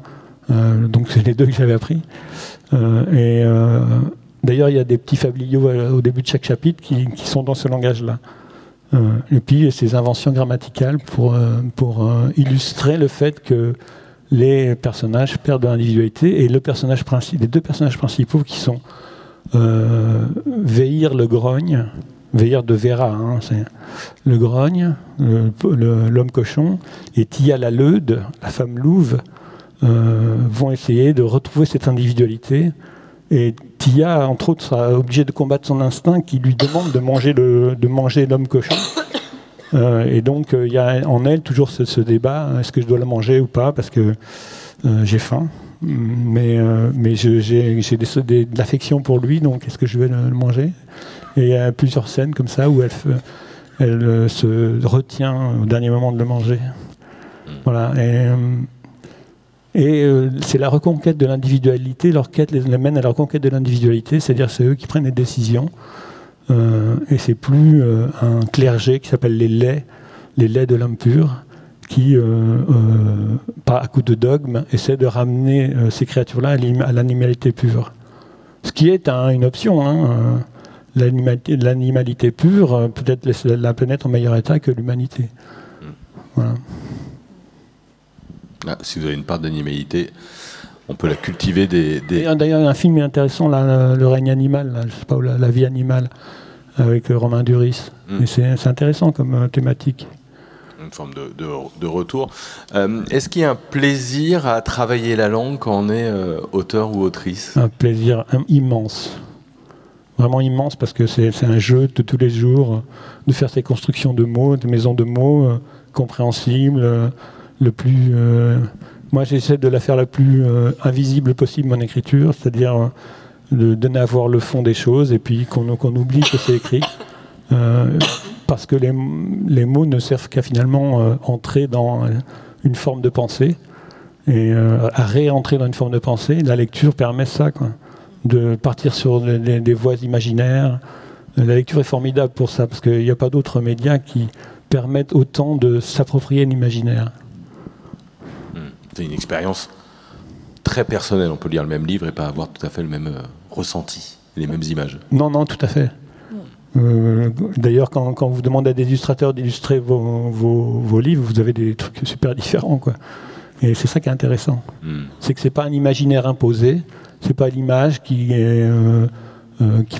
Donc c'est les deux que j'avais appris. D'ailleurs, il y a des petits fabliaux au début de chaque chapitre qui sont dans ce langage-là. Et puis ces inventions grammaticales pour illustrer le fait que les personnages perdent de l'individualité. Et les deux personnages principaux qui sont Veir le grogne, Veir de Vera, hein, c'est le grogne, l'homme cochon, et Tia la leude, la femme louve, vont essayer de retrouver cette individualité. Et Tia, entre autres, sera obligée de combattre son instinct qui lui demande de manger l'homme cochon. Et donc, il y a en elle toujours ce débat, est-ce que je dois le manger ou pas, parce que j'ai faim. Mais j'ai de l'affection pour lui, donc est-ce que je vais le manger? Et il y a plusieurs scènes comme ça où elle se retient au dernier moment de le manger. Voilà. Et c'est la reconquête de l'individualité, leur quête les mène à la reconquête de l'individualité, c'est-à-dire c'est eux qui prennent les décisions. Et c'est plus un clergé qui s'appelle les laits de l'homme pur, qui, à coup de dogme, essaie de ramener ces créatures-là à l'animalité pure. Ce qui est une option. Hein. L'animalité pure peut-être laisse la planète en meilleur état que l'humanité. Voilà. Si vous avez une part d'animalité, on peut la cultiver D'ailleurs, il y a un film intéressant, là, Le règne animal, là, je sais pas, la vie animale, avec Romain Duris. Et c'est intéressant comme thématique. Une forme de retour. Est-ce qu'il y a un plaisir à travailler la langue quand on est auteur ou autrice? Un plaisir immense. Vraiment immense, parce que c'est un jeu de tous les jours, de faire ces constructions de mots, de maisons de mots compréhensibles, moi j'essaie de la faire la plus invisible possible, mon écriture, c'est-à-dire de donner à voir le fond des choses et puis qu'on oublie que c'est écrit. Parce que les mots ne servent qu'à finalement entrer dans une forme de pensée et à réentrer dans une forme de pensée. La lecture permet ça, quoi, de partir sur des voies imaginaires. La lecture est formidable pour ça, parce qu'il n'y a pas d'autres médias qui permettent autant de s'approprier l'imaginaire. C'est une expérience très personnelle. On peut lire le même livre et pas avoir tout à fait le même ressenti, les mêmes images. Non, tout à fait. D'ailleurs, quand vous demandez à des illustrateurs d'illustrer vos livres, vous avez des trucs super différents, quoi. Et c'est ça qui est intéressant. C'est que c'est pas un imaginaire imposé, c'est pas l'image qui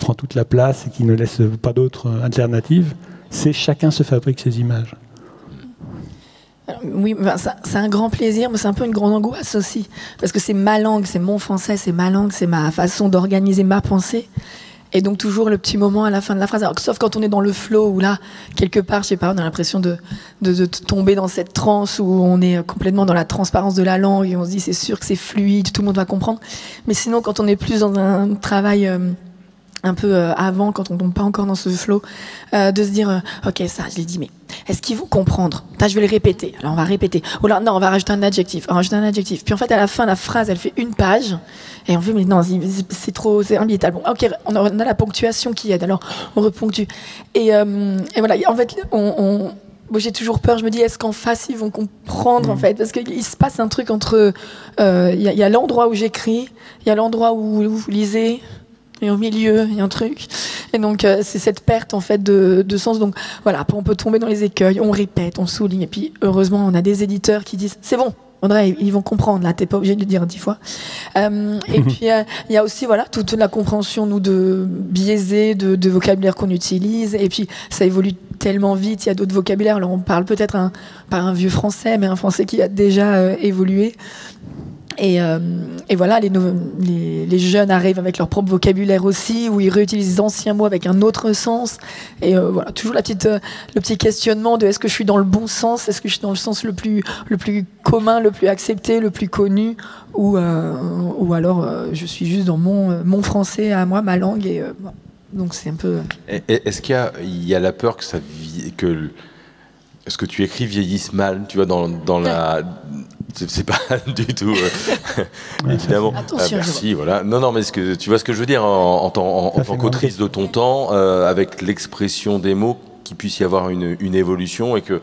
prend toute la place et qui ne laisse pas d'autres alternatives. C'est chacun se fabrique ses images. Oui, c'est un grand plaisir, mais c'est un peu une grande angoisse aussi, parce que c'est ma langue, c'est mon français, c'est ma langue, c'est ma façon d'organiser ma pensée. Et donc toujours le petit moment à la fin de la phrase. Alors, sauf quand on est dans le flow, où là, quelque part, je sais pas, on a l'impression de tomber dans cette transe où on est complètement dans la transparence de la langue et on se dit c'est sûr que c'est fluide, tout le monde va comprendre. Mais sinon, quand on est plus dans un travail un peu avant, quand on tombe pas encore dans ce flow, de se dire ok, ça, je l'ai dit, mais est-ce qu'ils vont comprendre? Là, je vais le répéter. Alors on va répéter. Ou là, non, on va rajouter un adjectif. On va rajouter un adjectif. Puis en fait, à la fin, la phrase, elle fait une page. Et on fait, mais non, c'est trop, c'est imbitable. Bon, ok, on a la ponctuation qui aide. Alors, on reponctue. Et voilà. En fait, moi, j'ai toujours peur. Je me dis, est-ce qu'en face, ils vont comprendre, en fait? Parce qu'il se passe un truc entre. Il y a l'endroit où j'écris, il y a l'endroit où vous lisez. Et au milieu, il y a un truc. Et donc, c'est cette perte, en fait, de sens. Donc, voilà, on peut tomber dans les écueils, on répète, on souligne. Et puis, heureusement, on a des éditeurs qui disent, c'est bon, Audrey, ils vont comprendre, là, t'es pas obligé de le dire 10 fois. Et puis, il y a aussi, voilà, toute la compréhension, nous, de biaisé, de vocabulaire qu'on utilise. Et puis, ça évolue tellement vite, il y a d'autres vocabulaires. Alors, on parle peut-être pas un vieux français, mais un français qui a déjà évolué. Et voilà, les jeunes arrivent avec leur propre vocabulaire aussi, où ils réutilisent d'anciens mots avec un autre sens. Et voilà, toujours le petit questionnement de est-ce que je suis dans le bon sens, est-ce que je suis dans le sens le plus commun, le plus accepté, le plus connu, ou alors je suis juste dans mon français à moi, ma langue. Et donc c'est un peu. Est-ce qu'il y a la peur que que ce que tu écris vieillisse mal, tu vois, dans la. C'est pas du tout évidemment. Attention, merci, voilà. Non, mais tu vois ce que je veux dire en tant qu'autrice de ton temps, avec l'expression des mots, qu'il puisse y avoir une évolution et que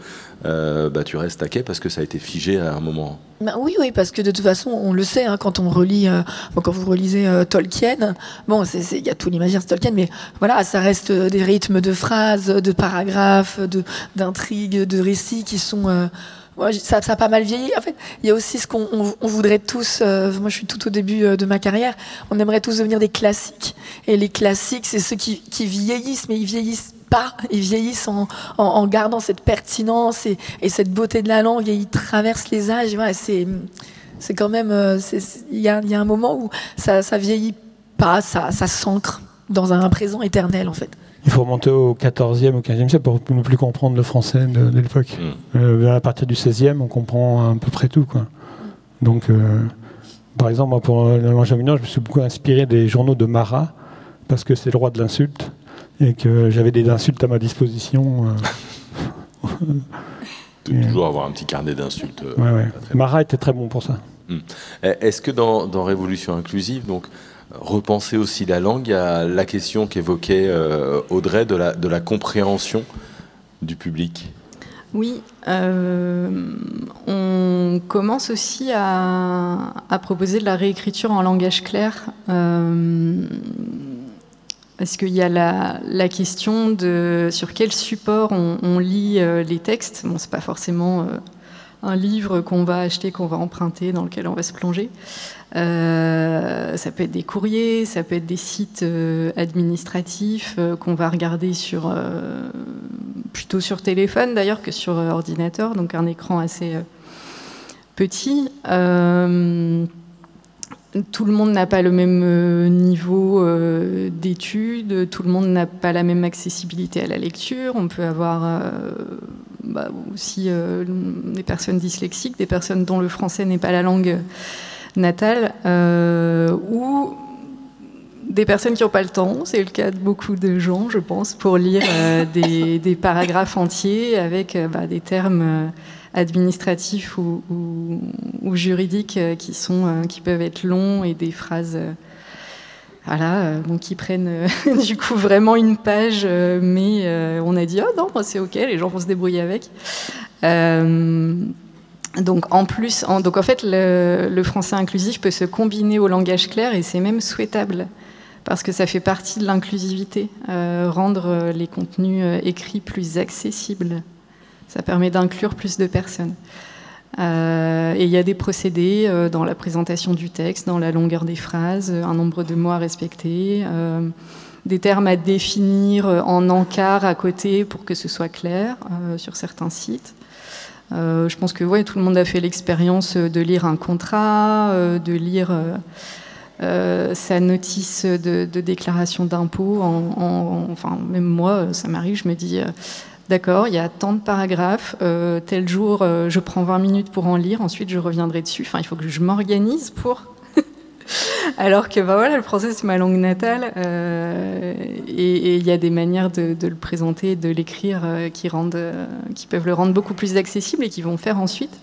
tu restes taquet parce que ça a été figé à un moment. Oui, parce que de toute façon, on le sait, hein, quand on relit, quand vous relisez Tolkien, bon, il y a tout l'imaginaire de Tolkien, mais voilà, ça reste des rythmes de phrases, de paragraphes, d'intrigues, de récits qui sont. Ça a pas mal vieilli. En fait, il y a aussi ce qu'on voudrait tous. Moi, je suis tout au début de ma carrière. On aimerait tous devenir des classiques. Et les classiques, c'est ceux qui vieillissent, mais ils vieillissent pas. Ils vieillissent en gardant cette pertinence et cette beauté de la langue. Et ils traversent les âges. Ouais, c'est quand même. Il y a un moment où ça vieillit pas. Ça s'ancre dans un présent éternel, en fait. Il faut remonter au XIVe, au XVe siècle pour ne plus comprendre le français de l'époque. À partir du XVIe, on comprend à peu près tout, quoi. Donc, par exemple, moi, pour la langue jaminaire, je me suis beaucoup inspiré des journaux de Marat, parce que c'est le roi de l'insulte, et que j'avais des insultes à ma disposition. Toujours avoir un petit carnet d'insultes. Ouais. Marat était très bon pour ça. Est-ce que dans Révolution inclusive, donc, repenser aussi la langue, il y a la question qu'évoquait Audrey de la compréhension du public. Oui, on commence aussi à proposer de la réécriture en langage clair, parce qu'il y a la question de sur quel support on lit les textes. Bon, c'est pas forcément un livre qu'on va acheter, qu'on va emprunter, dans lequel on va se plonger. Ça peut être des courriers, ça peut être des sites administratifs qu'on va regarder plutôt sur téléphone d'ailleurs que sur ordinateur, donc un écran assez petit. Tout le monde n'a pas le même niveau d'études, tout le monde n'a pas la même accessibilité à la lecture. On peut avoir aussi des personnes dyslexiques, des personnes dont le français n'est pas la langue natale, ou des personnes qui n'ont pas le temps, c'est le cas de beaucoup de gens, je pense, pour lire des paragraphes entiers avec des termes administratifs ou juridiques qui peuvent être longs et des phrases qui prennent du coup vraiment une page, mais on a dit oh non, c'est ok, les gens vont se débrouiller avec. Donc en fait le français inclusif peut se combiner au langage clair et c'est même souhaitable parce que ça fait partie de l'inclusivité, rendre les contenus écrits plus accessibles. Ça permet d'inclure plus de personnes. Et il y a des procédés dans la présentation du texte, dans la longueur des phrases, un nombre de mots à respecter, des termes à définir en encart à côté pour que ce soit clair sur certains sites. Je pense que tout le monde a fait l'expérience de lire un contrat, de lire sa notice de déclaration d'impôt. Même moi, ça m'arrive, je me dis, d'accord, il y a tant de paragraphes, tel jour, je prends 20 minutes pour en lire, ensuite je reviendrai dessus. Enfin, il faut que je m'organise pour... Alors que le français c'est ma langue natale et il y a des manières de le présenter, de l'écrire qui peuvent le rendre beaucoup plus accessible et qui vont faire ensuite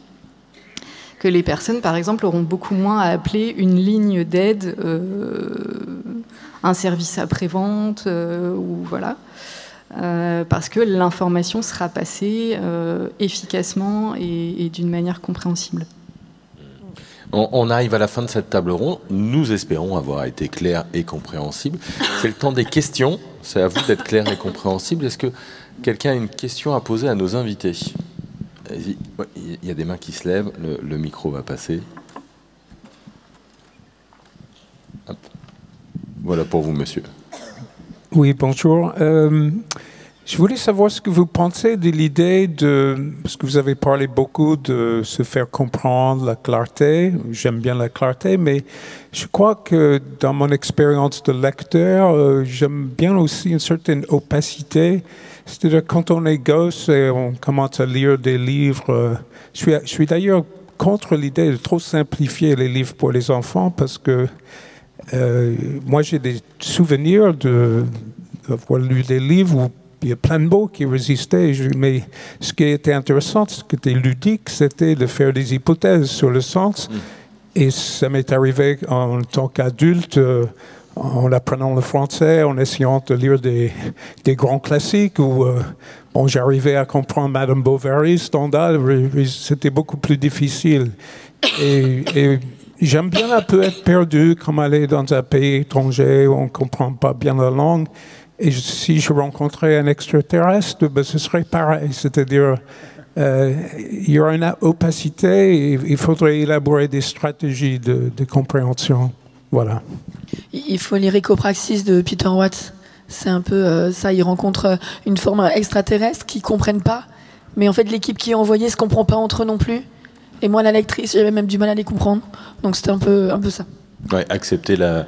que les personnes par exemple auront beaucoup moins à appeler une ligne d'aide, un service après-vente parce que l'information sera passée efficacement et d'une manière compréhensible. On arrive à la fin de cette table ronde. Nous espérons avoir été clairs et compréhensibles. C'est le temps des questions. C'est à vous d'être clair et compréhensible. Est-ce que quelqu'un a une question à poser à nos invités ? Allez-y. Ouais, il y a des mains qui se lèvent, le micro va passer. Hop. Voilà pour vous, monsieur. Oui, bonjour. Je voulais savoir ce que vous pensez de l'idée de... Parce que vous avez parlé beaucoup de se faire comprendre, la clarté. J'aime bien la clarté, mais je crois que dans mon expérience de lecteur, j'aime bien aussi une certaine opacité. C'est-à-dire quand on est gosse et on commence à lire des livres... je suis d'ailleurs contre l'idée de trop simplifier les livres pour les enfants parce que moi j'ai des souvenirs d'avoir lu des livres où il y a plein de mots qui résistaient, mais ce qui était intéressant, ce qui était ludique, c'était de faire des hypothèses sur le sens. Et ça m'est arrivé en tant qu'adulte, en apprenant le français, en essayant de lire des grands classiques, où bon, j'arrivais à comprendre Madame Bovary, Stendhal, c'était beaucoup plus difficile. Et j'aime bien un peu être perdu, comme aller dans un pays étranger où on ne comprend pas bien la langue. Et si je rencontrais un extraterrestre, ben, ce serait pareil. C'est-à-dire, il y aura une opacité et il faudrait élaborer des stratégies de compréhension. Voilà. Il faut lire Écopraxis de Peter Watts. C'est un peu ça. Il rencontre une forme extraterrestre qu'ils ne comprennent pas. Mais en fait, l'équipe qui est envoyée ne se comprend pas entre eux non plus. Et moi, la lectrice, j'avais même du mal à les comprendre. Donc c'était un peu ça. Ouais, accepter la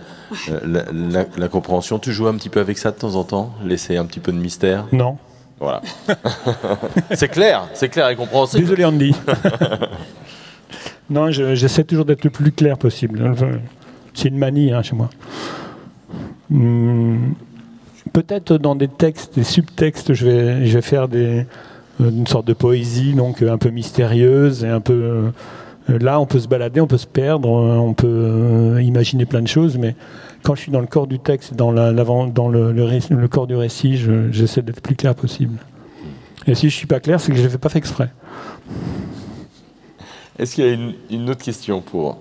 compréhension. Tu joues un petit peu avec ça de temps en temps? Laisser un petit peu de mystère? Non. Voilà. C'est clair et compréhensible. Désolé Andy. Non, j'essaie toujours d'être le plus clair possible. C'est une manie chez moi. Peut-être dans des textes, des subtextes, je vais faire une sorte de poésie, donc un peu mystérieuse et un peu... Là, on peut se balader, on peut se perdre, on peut imaginer plein de choses, mais quand je suis dans le corps du texte, dans le corps du récit, j'essaie d'être le plus clair possible. Et si je ne suis pas clair, c'est que je ne l'ai pas fait exprès. Est-ce qu'il y a une autre question pour...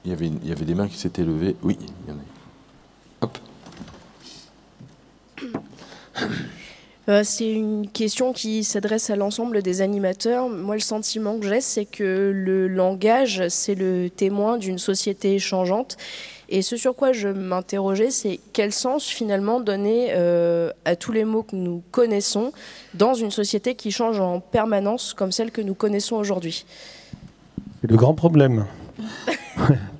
Il y avait des mains qui s'étaient levées. Oui, il y en a. Hop. C'est une question qui s'adresse à l'ensemble des animateurs. Moi, le sentiment que j'ai, c'est que le langage, c'est le témoin d'une société changeante. Et ce sur quoi je m'interrogeais, c'est quel sens finalement donner à tous les mots que nous connaissons dans une société qui change en permanence comme celle que nous connaissons aujourd'hui. C'est le grand problème.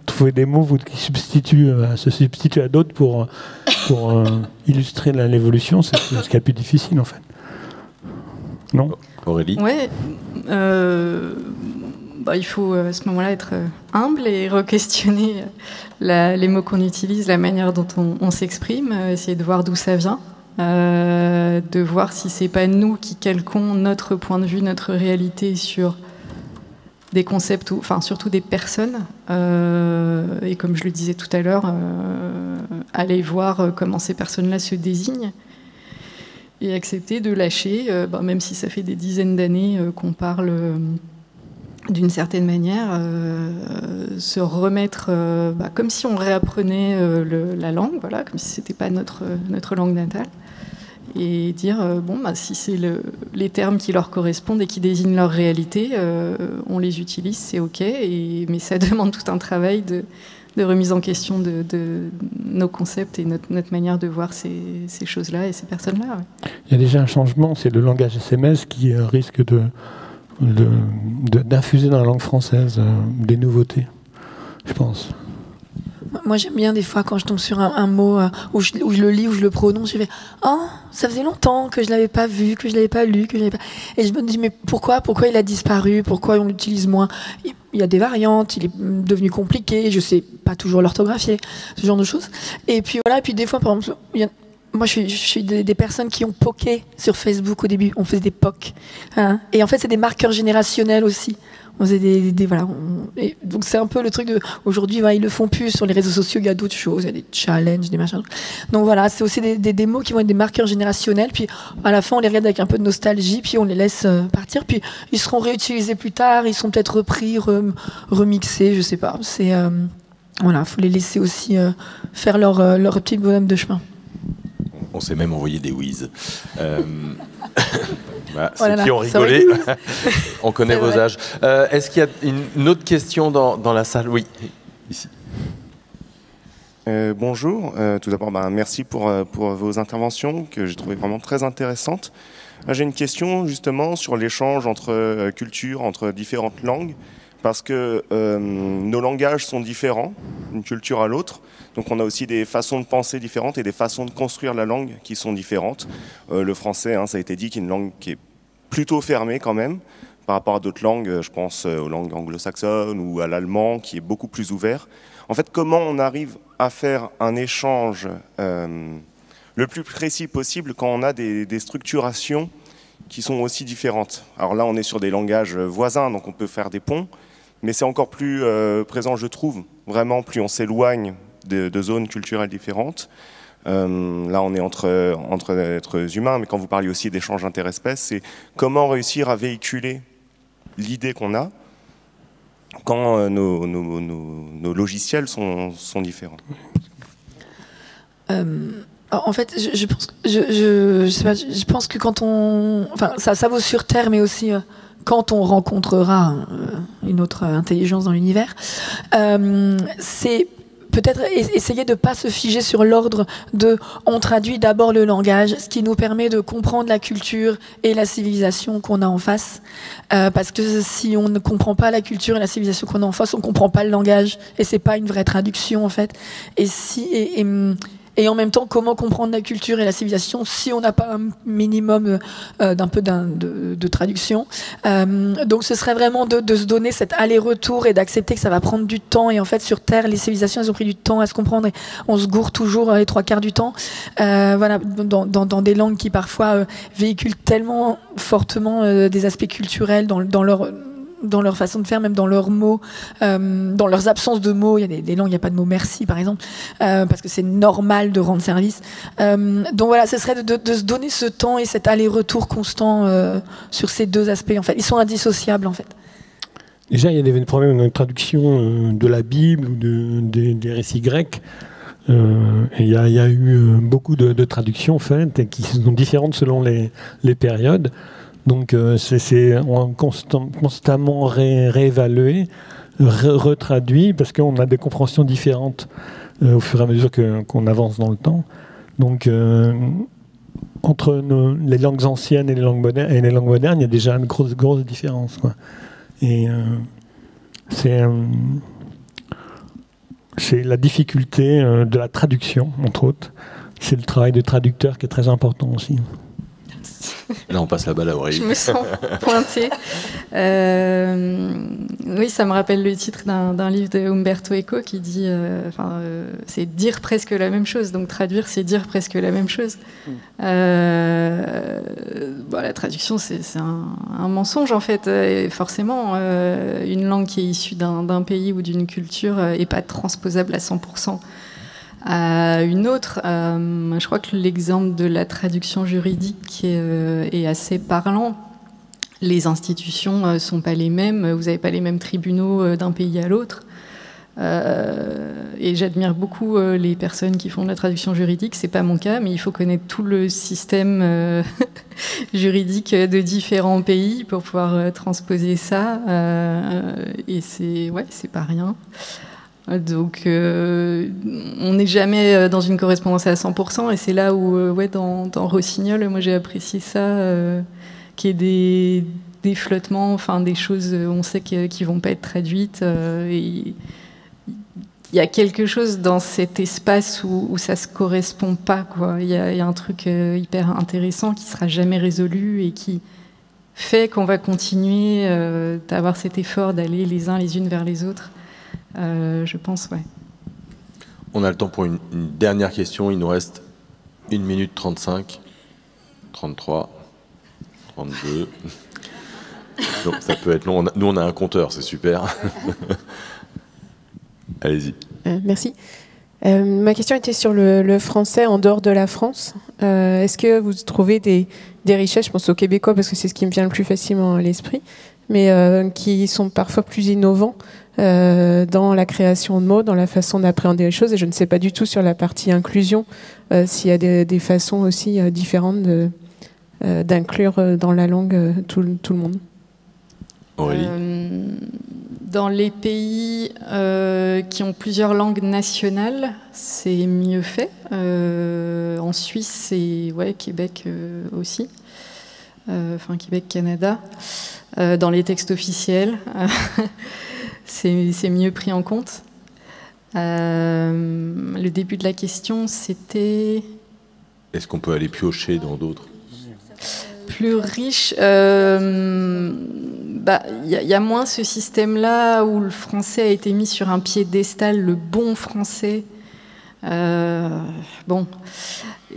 Trouver des mots qui se substituent à d'autres pour illustrer l'évolution, c'est ce qui est le plus difficile en fait. Non ? Aurélie ? Ouais. Il faut à ce moment-là être humble et re-questionner les mots qu'on utilise, la manière dont on s'exprime, essayer de voir d'où ça vient, de voir si c'est pas nous qui calquons notre point de vue, notre réalité sur des concepts, enfin surtout des personnes, et comme je le disais tout à l'heure, aller voir comment ces personnes-là se désignent et accepter de lâcher, même si ça fait des dizaines d'années qu'on parle d'une certaine manière, se remettre comme si on réapprenait la langue, voilà, comme si c'était pas notre langue natale. Et dire, si c'est les termes qui leur correspondent et qui désignent leur réalité, on les utilise, c'est OK, mais ça demande tout un travail de remise en question de nos concepts et notre manière de voir ces choses-là et ces personnes-là. Ouais. Il y a déjà un changement, c'est le langage SMS qui risque d'infuser dans la langue française des nouveautés, je pense. Moi, j'aime bien des fois quand je tombe sur un mot où je le lis, où je le prononce, je fais « Oh, ça faisait longtemps que je ne l'avais pas vu, que je ne l'avais pas lu, Et je me dis « Mais pourquoi il a disparu? Pourquoi on l'utilise moins ?» Il y a des variantes, il est devenu compliqué, je ne sais pas toujours l'orthographier, ce genre de choses. Et puis voilà, et puis des fois, par exemple, moi, je suis des personnes qui ont poké sur Facebook au début. On faisait des POC. Hein. Et en fait, c'est des marqueurs générationnels aussi. On faisait voilà. Et donc, c'est un peu le truc de... Aujourd'hui, ils le font plus. Sur les réseaux sociaux, il y a d'autres choses. Il y a des challenges, des machins. Donc voilà, c'est aussi des mots qui vont être des marqueurs générationnels. Puis à la fin, on les regarde avec un peu de nostalgie. Puis on les laisse partir. Puis ils seront réutilisés plus tard. Ils seront peut-être repris, remixés. Je sais pas. Voilà, faut les laisser aussi faire leur petit bonhomme de chemin. On s'est même envoyé des whiz. Bah, Oh ceux là là, qui ont ça rigolé, aurait pu. on connaît C'est vos vrai. âges. Est-ce qu'il y a une autre question dans la salle? Oui, ici. Bonjour, tout d'abord merci pour vos interventions que j'ai trouvées vraiment très intéressantes. J'ai une question justement sur l'échange entre cultures, entre différentes langues, parce que nos langages sont différents d'une culture à l'autre, donc on a aussi des façons de penser différentes et des façons de construire la langue qui sont différentes. Le français, ça a été dit, qui est une langue qui est plutôt fermée quand même, par rapport à d'autres langues, je pense aux langues anglo-saxonnes ou à l'allemand, qui est beaucoup plus ouvert. En fait, comment on arrive à faire un échange le plus précis possible quand on a des structurations qui sont aussi différentes? Alors là, on est sur des langages voisins, donc on peut faire des ponts, mais c'est encore plus présent, je trouve, vraiment, plus on s'éloigne de zones culturelles différentes. Là, on est entre êtres humains, mais quand vous parliez aussi d'échanges interespèces, c'est comment réussir à véhiculer l'idée qu'on a quand nos logiciels sont différents. En fait, je pense, je sais pas, je pense que quand on, enfin, ça vaut sur Terre, mais aussi quand on rencontrera une autre intelligence dans l'univers, c'est peut-être essayer de ne pas se figer sur l'ordre de on traduit d'abord le langage, ce qui nous permet de comprendre la culture et la civilisation qu'on a en face. Parce que si on ne comprend pas la culture et la civilisation qu'on a en face, on ne comprend pas le langage et c'est pas une vraie traduction en fait. Et en même temps, comment comprendre la culture et la civilisation si on n'a pas un minimum de traduction. Donc ce serait vraiment de se donner cet aller-retour et d'accepter que ça va prendre du temps. Et en fait, sur Terre, les civilisations, elles ont pris du temps à se comprendre et on se gourre toujours les 3/4 du temps. Voilà, dans des langues qui parfois véhiculent tellement fortement des aspects culturels dans leur façon de faire, même dans leurs mots, dans leurs absences de mots. Il y a des langues, il n'y a pas de mot merci, par exemple, parce que c'est normal de rendre service. Donc voilà, ce serait de se donner ce temps et cet aller-retour constant sur ces deux aspects. En fait, ils sont indissociables, en fait. Déjà, il y a des problèmes de traduction de la Bible ou des récits grecs. Il y a eu beaucoup de traductions faites et qui sont différentes selon les périodes. Donc c'est constamment réévalué, retraduit, parce qu'on a des compréhensions différentes au fur et à mesure qu'on avance dans le temps. Donc entre les langues anciennes et les langues modernes, il y a déjà une grosse différence, quoi. Et c'est la difficulté de la traduction, entre autres. C'est le travail de traducteur qui est très important aussi. Là, on passe la balle à Aurélie. Je me sens pointée. Oui, ça me rappelle le titre d'un livre de Umberto Eco qui dit c'est dire presque la même chose. Donc traduire, c'est dire presque la même chose. La traduction, c'est un mensonge, en fait. Et forcément, une langue qui est issue d'un pays ou d'une culture n'est pas transposable à 100%. À une autre, je crois que l'exemple de la traduction juridique est assez parlant. Les institutions ne sont pas les mêmes, vous n'avez pas les mêmes tribunaux d'un pays à l'autre. Et j'admire beaucoup les personnes qui font de la traduction juridique, c'est pas mon cas, mais il faut connaître tout le système juridique de différents pays pour pouvoir transposer ça. Et c'est pas rien. Donc, on n'est jamais dans une correspondance à 100%, et c'est là où, dans Rossignol, moi j'ai apprécié ça, qu'il y ait des flottements, enfin des choses, on sait qui ne vont pas être traduites. Et il y a quelque chose dans cet espace où ça ne se correspond pas, quoi. Il y a un truc hyper intéressant qui ne sera jamais résolu et qui fait qu'on va continuer d'avoir cet effort d'aller les uns les unes vers les autres. Je pense, ouais. On a le temps pour une dernière question. Il nous reste 1 minute 35, 33, 32. Donc ça peut être long. Nous, on a un compteur, c'est super. Allez-y. Merci. Ma question était sur le français en dehors de la France. Est-ce que vous trouvez des richesses, je pense aux Québécois parce que c'est ce qui me vient le plus facilement à l'esprit, mais qui sont parfois plus innovants dans la création de mots, dans la façon d'appréhender les choses, et je ne sais pas du tout sur la partie inclusion s'il y a des façons aussi différentes d'inclure dans la langue tout le monde. Aurélie. Dans les pays qui ont plusieurs langues nationales, c'est mieux fait. En Suisse, c'est Québec aussi. Enfin, Québec, Canada. Dans les textes officiels, c'est mieux pris en compte. Le début de la question, c'était... Est-ce qu'on peut aller piocher dans d'autres ? Plus riche, y a moins ce système-là où le français a été mis sur un piédestal, le bon français.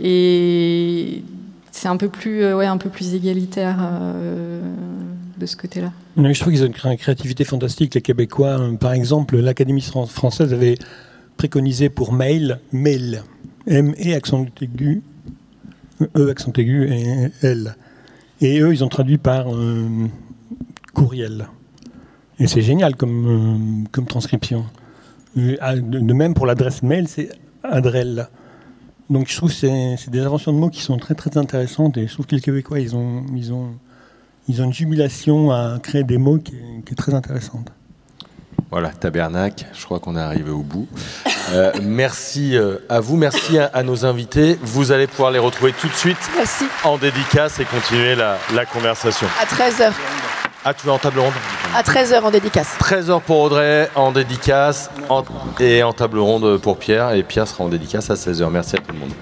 Et c'est un peu plus égalitaire de ce côté-là. Mais je trouve qu'ils ont une créativité fantastique, les Québécois. Par exemple, l'Académie française avait préconisé pour mail, M et accent aigu, E accent aigu et L. Et eux, ils ont traduit par courriel. Et c'est génial comme transcription. De même, pour l'adresse mail, c'est adrel. Donc je trouve que c'est des inventions de mots qui sont très très intéressantes. Et je trouve que les Québécois, ils ont une jubilation à créer des mots qui est très intéressante. Voilà, Tabernacle, je crois qu'on est arrivé au bout. Merci à vous, merci à nos invités. Vous allez pouvoir les retrouver tout de suite en dédicace et continuer la conversation. À 13h. Ah, tu vas en table ronde ? À 13h en dédicace. 13h pour Audrey en dédicace et en table ronde pour Pierre. Et Pierre sera en dédicace à 16h. Merci à tout le monde.